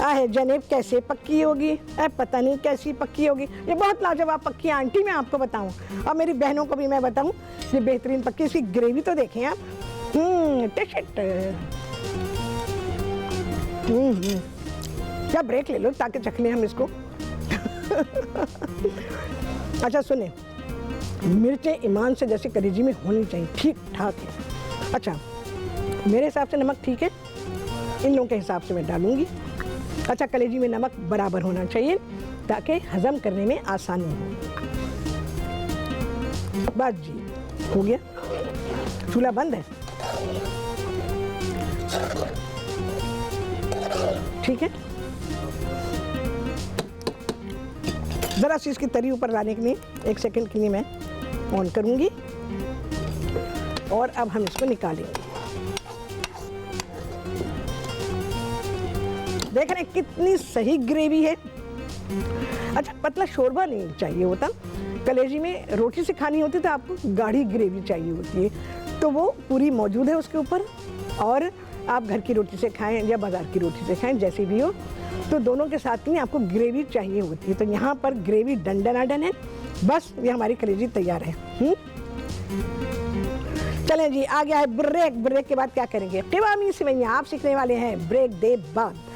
आहे जनेब कैसे पक्की होगी, पता नहीं कैसी पक्की होगी। ये बहुत लाजवाब पक्की आंटी, मैं आपको बताऊं, और मेरी बहनों को भी मैं बताऊं, ये बेहतरीन पक्की। इसकी ग्रेवी तो देखें आप, टेस्ट। क्या ब्रेक ले लो ताकि चख लें हम इसको। अच्छा सुने, मिर्चें ईमान से जैसे कलेजी में होनी चाहिए, ठीक ठाक है। अच्छा मेरे हिसाब से नमक ठीक है, इन लोगों के हिसाब से मैं डालूंगी। अच्छा, कलेजी में नमक बराबर होना चाहिए ताकि हजम करने में आसानी हो। बस जी, हो गया। चूल्हा बंद है, ठीक है। ज़रा सी इसकी तरी ऊपर लाने के लिए 1 सेकंड के लिए मैं ऑन करूँगी और अब हम इसको निकालेंगे। देख रहे हैं कितनी सही ग्रेवी है। अच्छा, पतला शोरबा नहीं चाहिए होता, कलेजी में रोटी से खानी होती तो आपको गाढ़ी ग्रेवी चाहिए होती है, तो वो पूरी मौजूद है उसके ऊपर। और आप घर की रोटी से खाएं या बाज़ार की रोटी से खाएं, जैसे भी हो, तो दोनों के साथ में आपको ग्रेवी चाहिए होती है। तो यहाँ पर ग्रेवी डंडन है, बस ये हमारी कलेजी तैयार है। चलें जी, आ गया है ब्रेक। ब्रेक के बाद क्या करेंगे? क़िवामी सेवइयां आप सीखने वाले हैं ब्रेक दे बाद।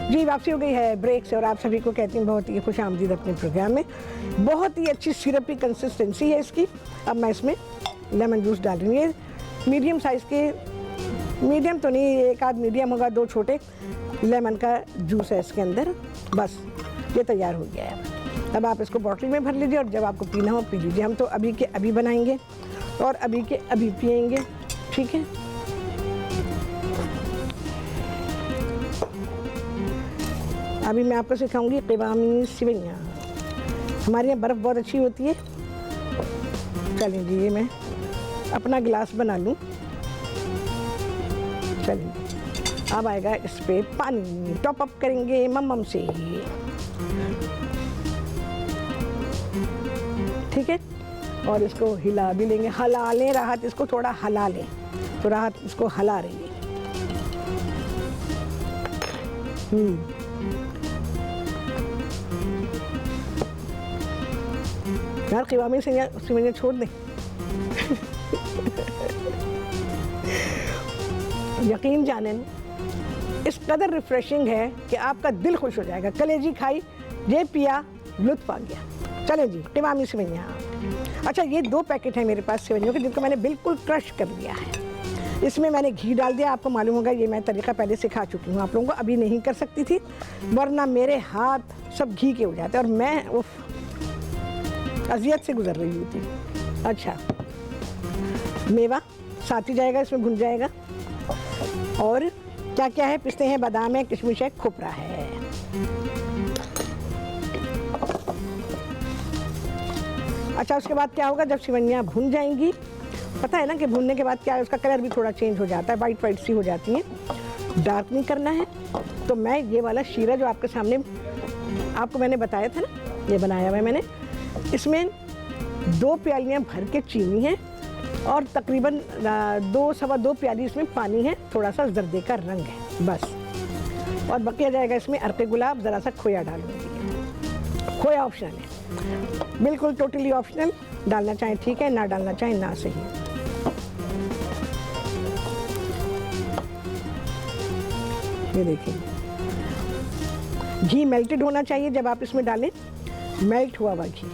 जी, वापसी हो गई है ब्रेक से और आप सभी को कहती हूँ बहुत ही खुश आमदीद अपने प्रोग्राम में। बहुत ही अच्छी सिरपी कंसिस्टेंसी है इसकी। अब मैं इसमें लेमन जूस डाल रही हूँ। मीडियम साइज़ के, मीडियम तो नहीं, एक आध मीडियम होगा, 2 छोटे लेमन का जूस है इसके अंदर। बस ये तैयार हो गया है। अब आप इसको बॉटल में भर लीजिए और जब आपको पीना हो पी लीजिए। हम तो अभी के अभी बनाएंगे और अभी के अभी पिएंगे, ठीक है। अभी मैं आपको सिखाऊंगी क़िवामी सेवइयां। हमारे यहाँ बर्फ़ बहुत अच्छी होती है। चलिए जी, ये मैं अपना गिलास बना लूँ। चलिए, अब आएगा इस पे पानी। टॉप अप करेंगे मम्मम से, ठीक है। और इसको हिला भी लेंगे, हिला लें। राहत इसको थोड़ा हिला लें, तो राहत इसको हिला रही है। यार, क़िवामी सेवइयां छोड़ दें। यकीन जाने, इस कदर रिफ्रेशिंग है कि आपका दिल खुश हो जाएगा। कलेजी खाई, ये पिया, लुत्फ़ आ गया। चलें जी, क़िवामी सेवइयां। अच्छा, ये 2 पैकेट है मेरे पास सेवइयों के, जिनको मैंने बिल्कुल क्रश कर दिया है। इसमें मैंने घी डाल दिया। आपको मालूम होगा, ये मैं तरीका पहले सिखा चुकी हूँ आप लोगों को। अभी नहीं कर सकती थी, वरना मेरे हाथ सब घी के हो जाते और मैं अज़ियत से गुजर रही होती। अच्छा, मेवा साथ ही जाएगा, इसमें भुन जाएगा। और क्या क्या है? पिस्ते हैं, बादाम है, किशमिश है, खोपरा है। अच्छा, उसके बाद क्या होगा? जब सेवइयां भुन जाएंगी, पता है ना कि भुनने के बाद क्या है, उसका कलर भी थोड़ा चेंज हो जाता है, वाइट वाइट सी हो जाती हैं। डार्क नहीं करना है। तो मैं ये वाला शीरा जो आपके सामने आपको मैंने बताया था ना, ये बनाया हुआ है मैंने। इसमें 2 प्यालियाँ भर के चीनी है और तकरीबन 2 सवा 2 प्याली इसमें पानी है, थोड़ा सा जर्दे का रंग है, बस। और बकिया जाएगा इसमें अर्के गुलाब, ज़रा सा खोया डालूंगी। खोया ऑप्शनल है, बिल्कुल टोटली ऑप्शनल। डालना चाहें ठीक है, ना डालना चाहें ना सही। ये देखिए, घी मेल्टेड होना चाहिए जब आप इसमें डालें, मेल्ट हुआ हुआ घी।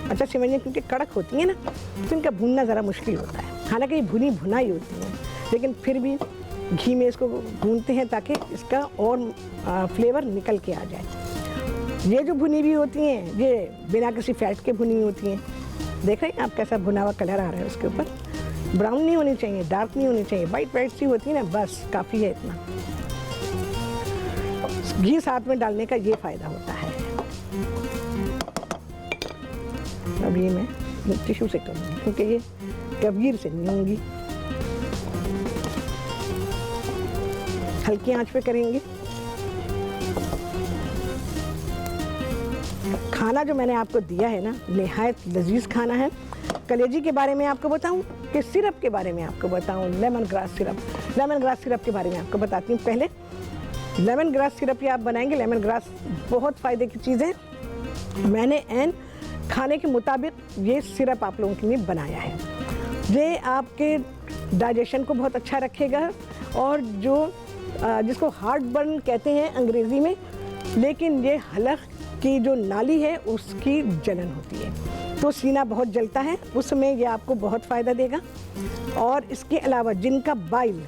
अच्छा, सेवइयां क्योंकि कड़क होती हैं ना, तो इनका भूनना ज़रा मुश्किल होता है। हालांकि ये भुनी भुनाई होती है, लेकिन फिर भी घी में इसको भूनते हैं ताकि इसका और फ्लेवर निकल के आ जाए। ये जो भुनी भी होती हैं, ये बिना किसी फैट के भुनी होती हैं। देख रहे हैं आप कैसा भुना हुआ कलर आ रहा है उसके ऊपर। ब्राउन नहीं होनी चाहिए, डार्क नहीं होनी चाहिए, वाइट वाइट सी होती है ना, बस काफ़ी है इतना। घी साथ में डालने का ये फ़ायदा होता है। अब ये मैं टिश्यू से करूँगी क्योंकि ये कबीर से नहीं होंगी। हल्की आंच पे करेंगे। खाना जो मैंने आपको दिया है ना, निहायत लजीज खाना है। कलेजी के बारे में आपको बताऊं कि सिरप के बारे में आपको बताऊं? Lemon grass syrup. Lemon grass syrup के बारे में आपको बताती हूँ। पहले लेमन ग्रास सिरप ये आप बनाएंगे। लेमन ग्रास बहुत फ़ायदे की चीज़ है। मैंने एन खाने के मुताबिक ये सिरप आप लोगों के लिए बनाया है। ये आपके डाइजेशन को बहुत अच्छा रखेगा और जो जिसको हार्ट बर्न कहते हैं अंग्रेज़ी में, लेकिन ये हलक की जो नाली है उसकी जलन होती है, तो सीना बहुत जलता है, उसमें ये आपको बहुत फ़ायदा देगा। और इसके अलावा जिनका बाइल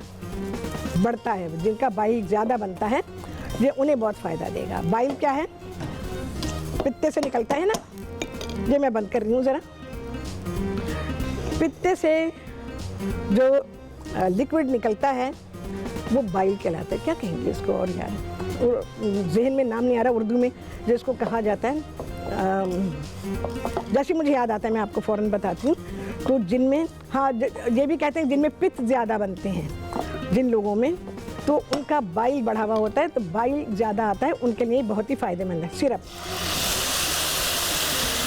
बढ़ता है, जिनका बाइल ज़्यादा बनता है, ये उन्हें बहुत फ़ायदा देगा। बाइल क्या है? पित्ते से निकलता है ना। ये मैं बंद कर रही हूँ ज़रा। पित्ते से जो लिक्विड निकलता है वो बाइल कहलाता है। क्या कहेंगे इसको और यार, जहन में नाम नहीं आ रहा उर्दू में जिसको कहा जाता है। जैसे मुझे याद आता है मैं आपको फ़ौरन बताती हूँ। तो जिनमें, हाँ, ये भी कहते हैं जिनमें पित्त ज़्यादा बनते हैं जिन लोगों में, तो उनका बाइल बढ़ा हुआ होता है, तो बाइल ज़्यादा आता है, उनके लिए बहुत ही फ़ायदेमंद है सिरप।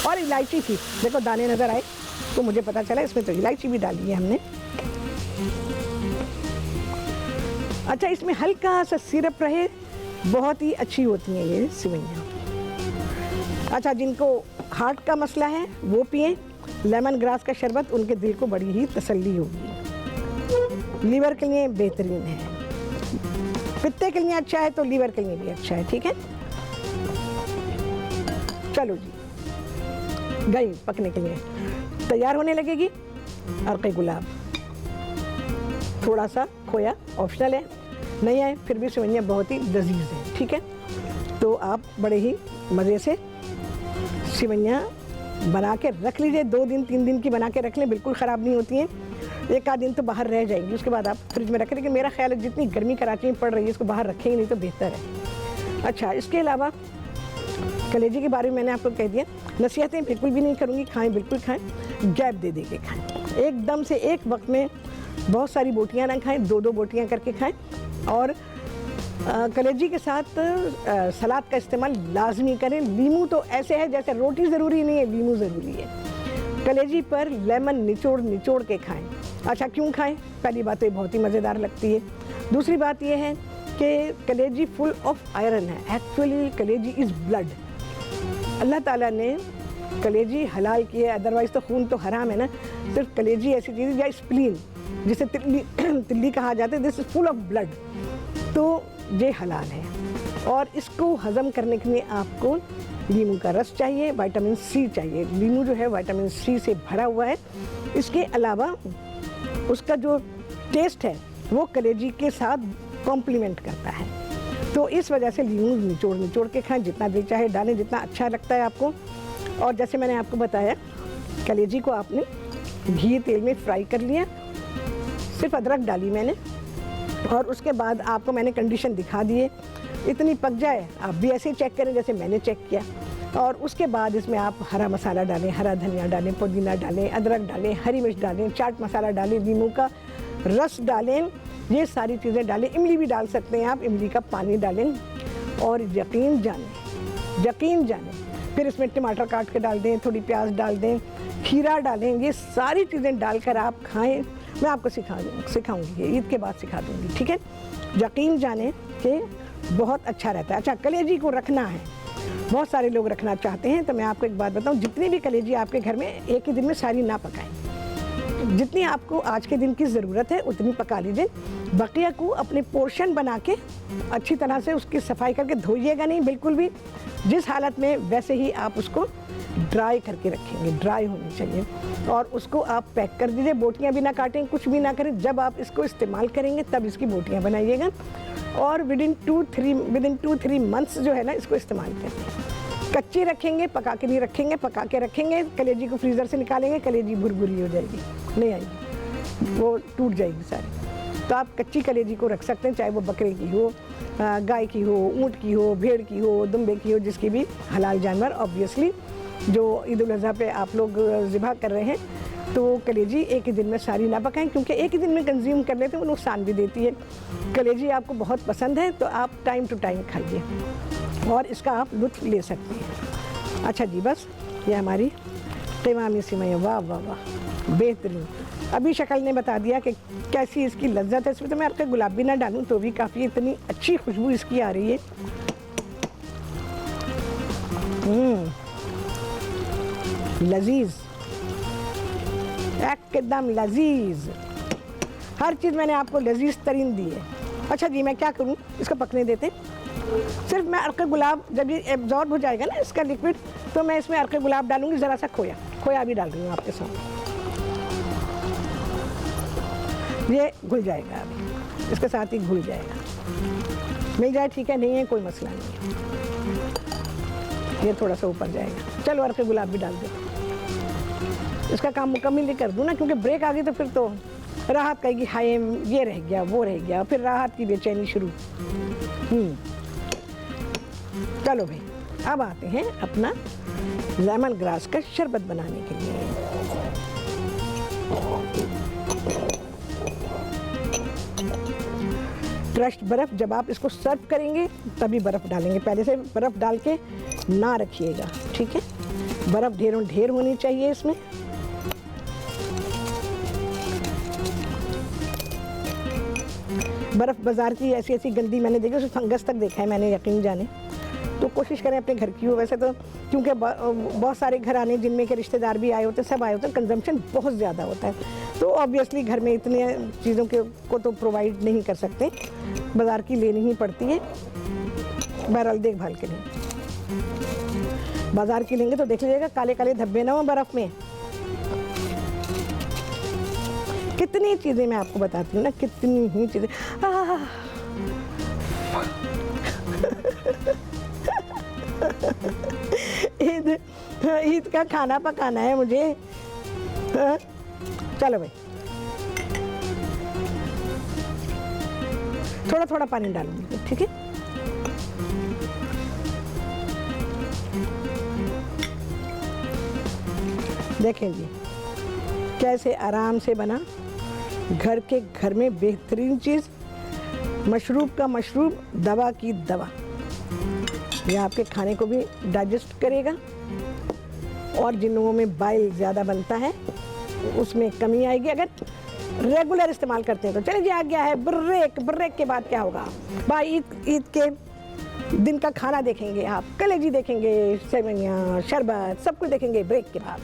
और इलायची थी, देखो दाने नज़र आए तो मुझे पता चला इसमें तो इलायची भी डाली है हमने। अच्छा, इसमें हल्का सा सिरप रहे, बहुत ही अच्छी होती हैं ये सिवैयाँ। अच्छा, जिनको हार्ट का मसला है वो पिएं लेमन ग्रास का शरबत, उनके दिल को बड़ी ही तसल्ली होगी। लीवर के लिए बेहतरीन है, पित्ते के लिए अच्छा है तो लीवर के लिए भी अच्छा है। ठीक है, चलो जी, गई पकने के लिए, तैयार होने लगेगी। अर्क़े गुलाब, थोड़ा सा खोया ऑप्शनल है, नहीं आए फिर भी सिवैयाँ बहुत ही लजीज है। ठीक है, तो आप बड़े ही मज़े से सिवैयाँ बना के रख लीजिए। 2 दिन 3 दिन की बना के रख लें, बिल्कुल ख़राब नहीं होती हैं। 1 आध दिन तो बाहर रह जाएंगी, उसके बाद आप फ्रिज में रखें। लेकिन मेरा ख्याल है जितनी गर्मी कराची में पड़ रही है इसको बाहर रखेंगे नहीं तो बेहतर है। अच्छा, इसके अलावा कलेजी के बारे में मैंने आपको कह दिया। नसीहतें बिल्कुल भी नहीं करूँगी, खाएँ बिल्कुल खाएँ, गैप दे दे के खाएँ। एकदम से एक वक्त में बहुत सारी बोटियाँ ना खाएँ, 2-2 बोटियाँ करके खाएँ। और कलेजी के साथ सलाद का इस्तेमाल लाजमी करें। लीमू तो ऐसे है जैसे रोटी ज़रूरी नहीं है, लीमू ज़रूरी है। कलेजी पर लेमन निचोड़ निचोड़ के खाएं। अच्छा, क्यों खाएं? पहली बात तो ये बहुत ही मज़ेदार लगती है। दूसरी बात ये है कि कलेजी फुल ऑफ आयरन है। एक्चुअली कलेजी इज़ ब्लड। अल्लाह ताला ने कलेजी हलाल की है, अदरवाइज़ तो खून तो हराम है ना। सिर्फ कलेजी ऐसी चीज़, या स्प्लीन जिसे तिल्ली कहा जाता है, this is full of blood, तो ये हलाल है। और इसको हज़म करने के लिए आपको नींबू का रस चाहिए, विटामिन सी चाहिए। नींबू जो है विटामिन सी से भरा हुआ है। इसके अलावा उसका जो टेस्ट है वो कलेजी के साथ कॉम्प्लीमेंट करता है। तो इस वजह से नींबू निचोड़ निचोड़ के खाएं, जितना दिल चाहे डालें, जितना अच्छा लगता है आपको। और जैसे मैंने आपको बताया, कलेजी को आपने घी तेल में फ्राई कर लिया, सिर्फ अदरक डाली मैंने, और उसके बाद आपको मैंने कंडीशन दिखा दिए। इतनी पक जाए, आप भी ऐसे ही चेक करें जैसे मैंने चेक किया। और उसके बाद इसमें आप हरा मसाला डालें, हरा धनिया डालें, पुदीना डालें, अदरक डालें, हरी मिर्च डालें, चाट मसाला डालें, नींबू का रस डालें, ये सारी चीज़ें डालें। इमली भी डाल सकते हैं आप, इमली का पानी डालें। और यकीन जानें फिर इसमें टमाटर काट के डाल दें, थोड़ी प्याज डाल दें, खीरा डालें। ये सारी चीज़ें डालकर आप खाएँ। मैं आपको सिखाऊंगी, ईद के बाद सिखा दूंगी। ठीक है, यकीन जाने कि बहुत अच्छा रहता है। अच्छा, कलेजी को रखना है, बहुत सारे लोग रखना चाहते हैं, तो मैं आपको एक बात बताऊं, जितनी भी कलेजी आपके घर में, एक ही दिन में सारी ना पकाएं। जितनी आपको आज के दिन की ज़रूरत है उतनी पका लीजिए। बकिया को अपने पोर्शन बना के अच्छी तरह से उसकी सफाई करके धोइएगा नहीं बिल्कुल भी। जिस हालत में वैसे ही आप उसको ड्राई करके रखेंगे, ड्राई होनी चाहिए। और उसको आप पैक कर दीजिए, बोटियां भी ना काटें, कुछ भी ना करें। जब आप इसको इस्तेमाल करेंगे तब इसकी बोटियां बनाइएगा। और विदिन 2-3 मंथ्स जो है ना, इसको इस्तेमाल करेंगे। कच्ची रखेंगे, पका के नहीं रखेंगे। पका के रखेंगे, कलेजी को फ्रीज़र से निकालेंगे, कलेजी भुरभुरी हो जाएगी, नहीं आएगी, वो टूट जाएगी सारी। तो आप कच्ची कलेजी को रख सकते हैं, चाहे वो बकरे की हो, गाय की हो, ऊँट की हो, भेड़ की हो, दुम्बे की हो, जिसकी भी हलाल जानवर। ऑब्वियसली जो ईद उल अज़हा पे आप लोग ज़िबा कर रहे हैं, तो कलेजी एक ही दिन में सारी ना पकाएं, क्योंकि एक ही दिन में कंज्यूम कर लेते हैं, वो नुकसान भी देती है। कलेजी आपको बहुत पसंद है तो आप टाइम टू टाइम खाइए और इसका आप लुत्फ़ ले सकते हैं। अच्छा जी, बस ये हमारी क़िवामी सिवैयाँ, वाह वाह वाह, बेहतरीन। अभी शक्ल ने बता दिया कि कैसी इसकी लज्जत है। इसमें तो मैं आपके गुलाब भी ना डालूँ तो भी काफ़ी, इतनी अच्छी खुशबू इसकी आ रही है। लजीज, एकदम लजीज। हर चीज़ मैंने आपको लजीज तरीन दी है। अच्छा जी, मैं क्या करूँ, इसको पकने देते हैं। सिर्फ मैं अर्क़े गुलाब, जब ये एब्जॉर्ब हो जाएगा ना इसका लिक्विड, तो मैं इसमें अर्क़े गुलाब डालूंगी, ज़रा सा खोया भी डाल रही हूँ आपके साथ, ये घुल जाएगा अभी। इसके साथ ही घुल जाएगा। मिल जाए ठीक है, नहीं है कोई मसला नहीं है। ये थोड़ा सा ऊपर जाएगा। चलो और के गुलाब भी डाल दो। इसका काम मुकम्मल ही कर दूँ ना, क्योंकि ब्रेक आ गई तो फिर तो राहत कहेगी हाय ये रह गया वो रह गया, फिर राहत की बेचैनी शुरू। चलो भाई, अब आते हैं अपना लेमन ग्रास का शरबत बनाने के लिए। क्रश्ड बर्फ़ जब आप इसको सर्व करेंगे तभी बर्फ़ डालेंगे, पहले से बर्फ़ डाल के ना रखिएगा, ठीक है। बर्फ़ ढेरों ढेर होनी चाहिए इसमें। बर्फ़ बाज़ार की ऐसी ऐसी गंदी मैंने देखी, उसमें फंगस तक देखा है मैंने, यकीन जाने। तो कोशिश करें अपने घर की हो। वैसे तो क्योंकि बहुत सारे घर आने जिनमें के रिश्तेदार भी आए होते हैं, सब आए होते हैं, कंजम्पशन बहुत ज़्यादा होता है, तो ऑब्वियसली घर में इतने चीज़ों को तो प्रोवाइड नहीं कर सकते, बाज़ार की लेनी ही पड़ती है। बहरहाल देखभाल के लिए बाज़ार की लेंगे तो देख लीजिएगा काले काले धब्बे ना हो बर्फ़ में। कितनी चीज़ें मैं आपको बताती हूँ ना, कितनी ही चीज़ें। ईद का खाना पकाना है मुझे। चलो भाई, थोड़ा थोड़ा पानी डालूंगी, ठीक है। देखें जी कैसे आराम से बना, घर के घर में बेहतरीन चीज़, मशरूब का मशरूब, दवा की दवा। ये आपके खाने को भी डाइजेस्ट करेगा और जिन लोगों में बाइल ज़्यादा बनता है उसमें कमी आएगी अगर रेगुलर इस्तेमाल करते हैं तो। चलिए जी, आ गया है ब्रेक। ब्रेक के बाद क्या होगा भाई, ईद के दिन का खाना देखेंगे आप, कलेजी देखेंगे, सेवइयाँ, शरबत, सब कुछ देखेंगे ब्रेक के बाद।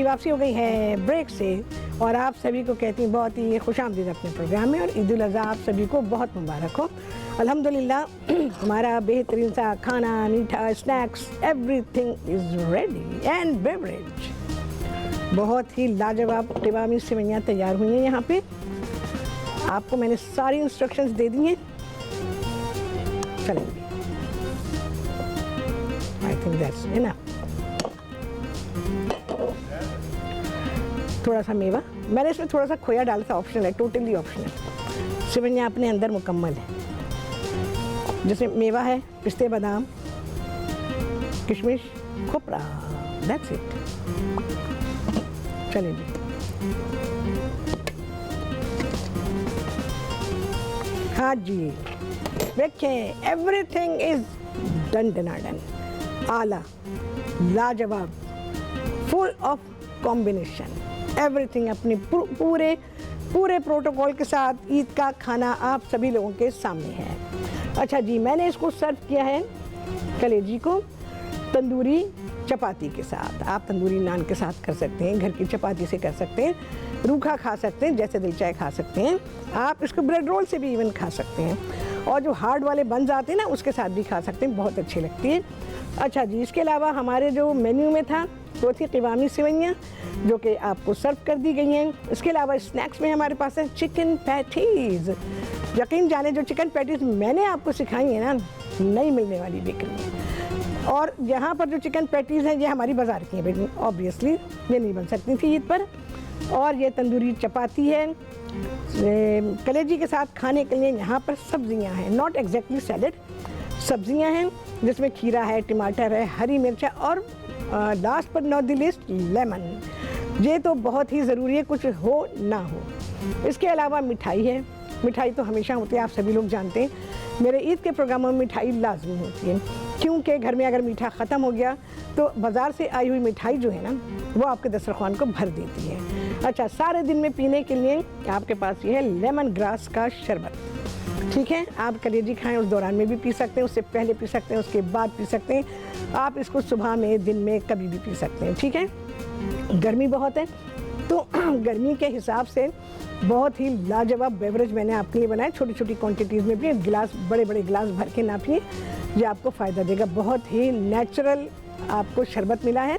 वापसी हो गई है ब्रेक से और आप सभी को कहती हूँ बहुत ही खुशामदीद अपने प्रोग्राम में, और ईद उल अज़हा आप सभी को बहुत मुबारक हो। अल्हम्दुलिल्लाह हमारा बेहतरीन सा खाना, मीठा, snacks, everything is ready and beverage. बहुत ही लाजवाब टिबामी सेवइयाँ तैयार हुई हैं यहाँ पे। आपको मैंने सारी इंस्ट्रक्शंस दे दी हैं। चलेंगे, आई थिंक दैट्स इनफ। थोड़ा सा मेवा, मैंने इसमें थोड़ा सा खोया डाला था, ऑप्शनल है, टोटली ऑप्शनल। सेवइयाँ अपने अंदर मुकम्मल है, जैसे मेवा है, पिस्ते, बादाम, किशमिश, खोपरा, दैट्स इट। चलिए जी, हाँ जी, देखें एवरीथिंग इज डन डनाडन, आला, लाजवाब, फुल ऑफ कॉम्बिनेशन, एवरीथिंग अपने पूरे प्रोटोकॉल के साथ ईद का खाना आप सभी लोगों के सामने है। अच्छा जी, मैंने इसको सर्व किया है कलेजी को तंदूरी चपाती के साथ, आप तंदूरी नान के साथ कर सकते हैं, घर की चपाती से कर सकते हैं, रूखा खा सकते हैं, जैसे दिल चाहे खा सकते हैं। आप इसको ब्रेड रोल से भी इवन खा सकते हैं, और जो हार्ड वाले बंस आते हैं ना उसके साथ भी खा सकते हैं, बहुत अच्छी लगती है। अच्छा जी, इसके अलावा हमारे जो मेन्यू में था वो थी क़वामी सेवइयाँ, जो कि आपको सर्व कर दी गई हैं। इसके अलावा स्नैक्स में हमारे पास है चिकन पैटीज़। यकीन जाने जो चिकन पैटीज़ मैंने आपको सिखाई है ना, नहीं मिलने वाली बिक्री में। और यहाँ पर जो चिकन पैटीज़ हैं ये हमारी बाज़ार की हैं, ऑब्वियसली ये नहीं बन सकती थी ईद पर। और ये तंदूरी चपाती है, कलेजी के साथ खाने के लिए यहाँ पर सब्जियाँ हैं, नॉट एग्जैक्टली सैलड, सब्जियाँ हैं जिसमें खीरा है, टमाटर है, हरी मिर्च है, और लास्ट पर नॉट द लिस्ट लेमन। ये तो बहुत ही ज़रूरी है, कुछ हो ना हो। इसके अलावा मिठाई है, मिठाई तो हमेशा होती है, आप सभी लोग जानते हैं। मेरे ईद के प्रोग्रामों में मिठाई लाजमी होती है, क्योंकि घर में अगर मीठा ख़त्म हो गया तो बाज़ार से आई हुई मिठाई जो है ना वो आपके दस्तरखान को भर देती है। अच्छा, सारे दिन में पीने के लिए आपके पास ये है लेमन ग्रास का शरबत, ठीक है। आप कलेजी खाएं उस दौरान में भी पी सकते हैं, उससे पहले पी सकते हैं, उसके बाद पी सकते हैं। आप इसको सुबह में, दिन में, कभी भी पी सकते हैं, ठीक है। गर्मी बहुत है तो गर्मी के हिसाब से बहुत ही लाजवाब बेवरेज मैंने आपके लिए बनाया। छोटी छोटी क्वांटिटीज़ में भी, गिलास, बड़े बड़े गिलास भर के ना पिए, ये आपको फ़ायदा देगा। बहुत ही नेचुरल आपको शरबत मिला है,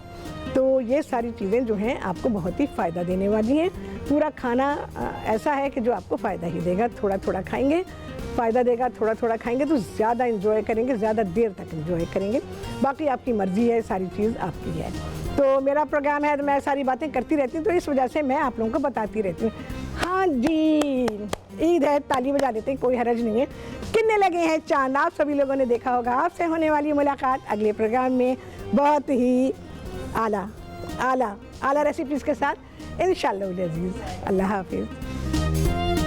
तो ये सारी चीज़ें जो हैं आपको बहुत ही फ़ायदा देने वाली हैं। पूरा खाना ऐसा है कि जो आपको फ़ायदा ही देगा। थोड़ा थोड़ा खाएंगे, फ़ायदा देगा, थोड़ा थोड़ा खाएंगे तो ज़्यादा इंजॉय करेंगे, ज़्यादा देर तक इंजॉय करेंगे। बाकी आपकी मर्ज़ी है, सारी चीज़ आपकी है। तो मेरा प्रोग्राम है, मैं सारी बातें करती रहती हूँ, तो इस वजह से मैं आप लोगों को बताती रहती हूँ। हाँ जी, ईद है, ताली बजा लेते हैं, कोई हरज नहीं है। कितने लगे हैं चांद, आप सभी लोगों ने देखा होगा। आपसे होने वाली मुलाकात अगले प्रोग्राम में बहुत ही आला आला आला रेसिपीज़ के साथ इंशाअल्लाह अज़ीज़। अल्लाह हाफिज़।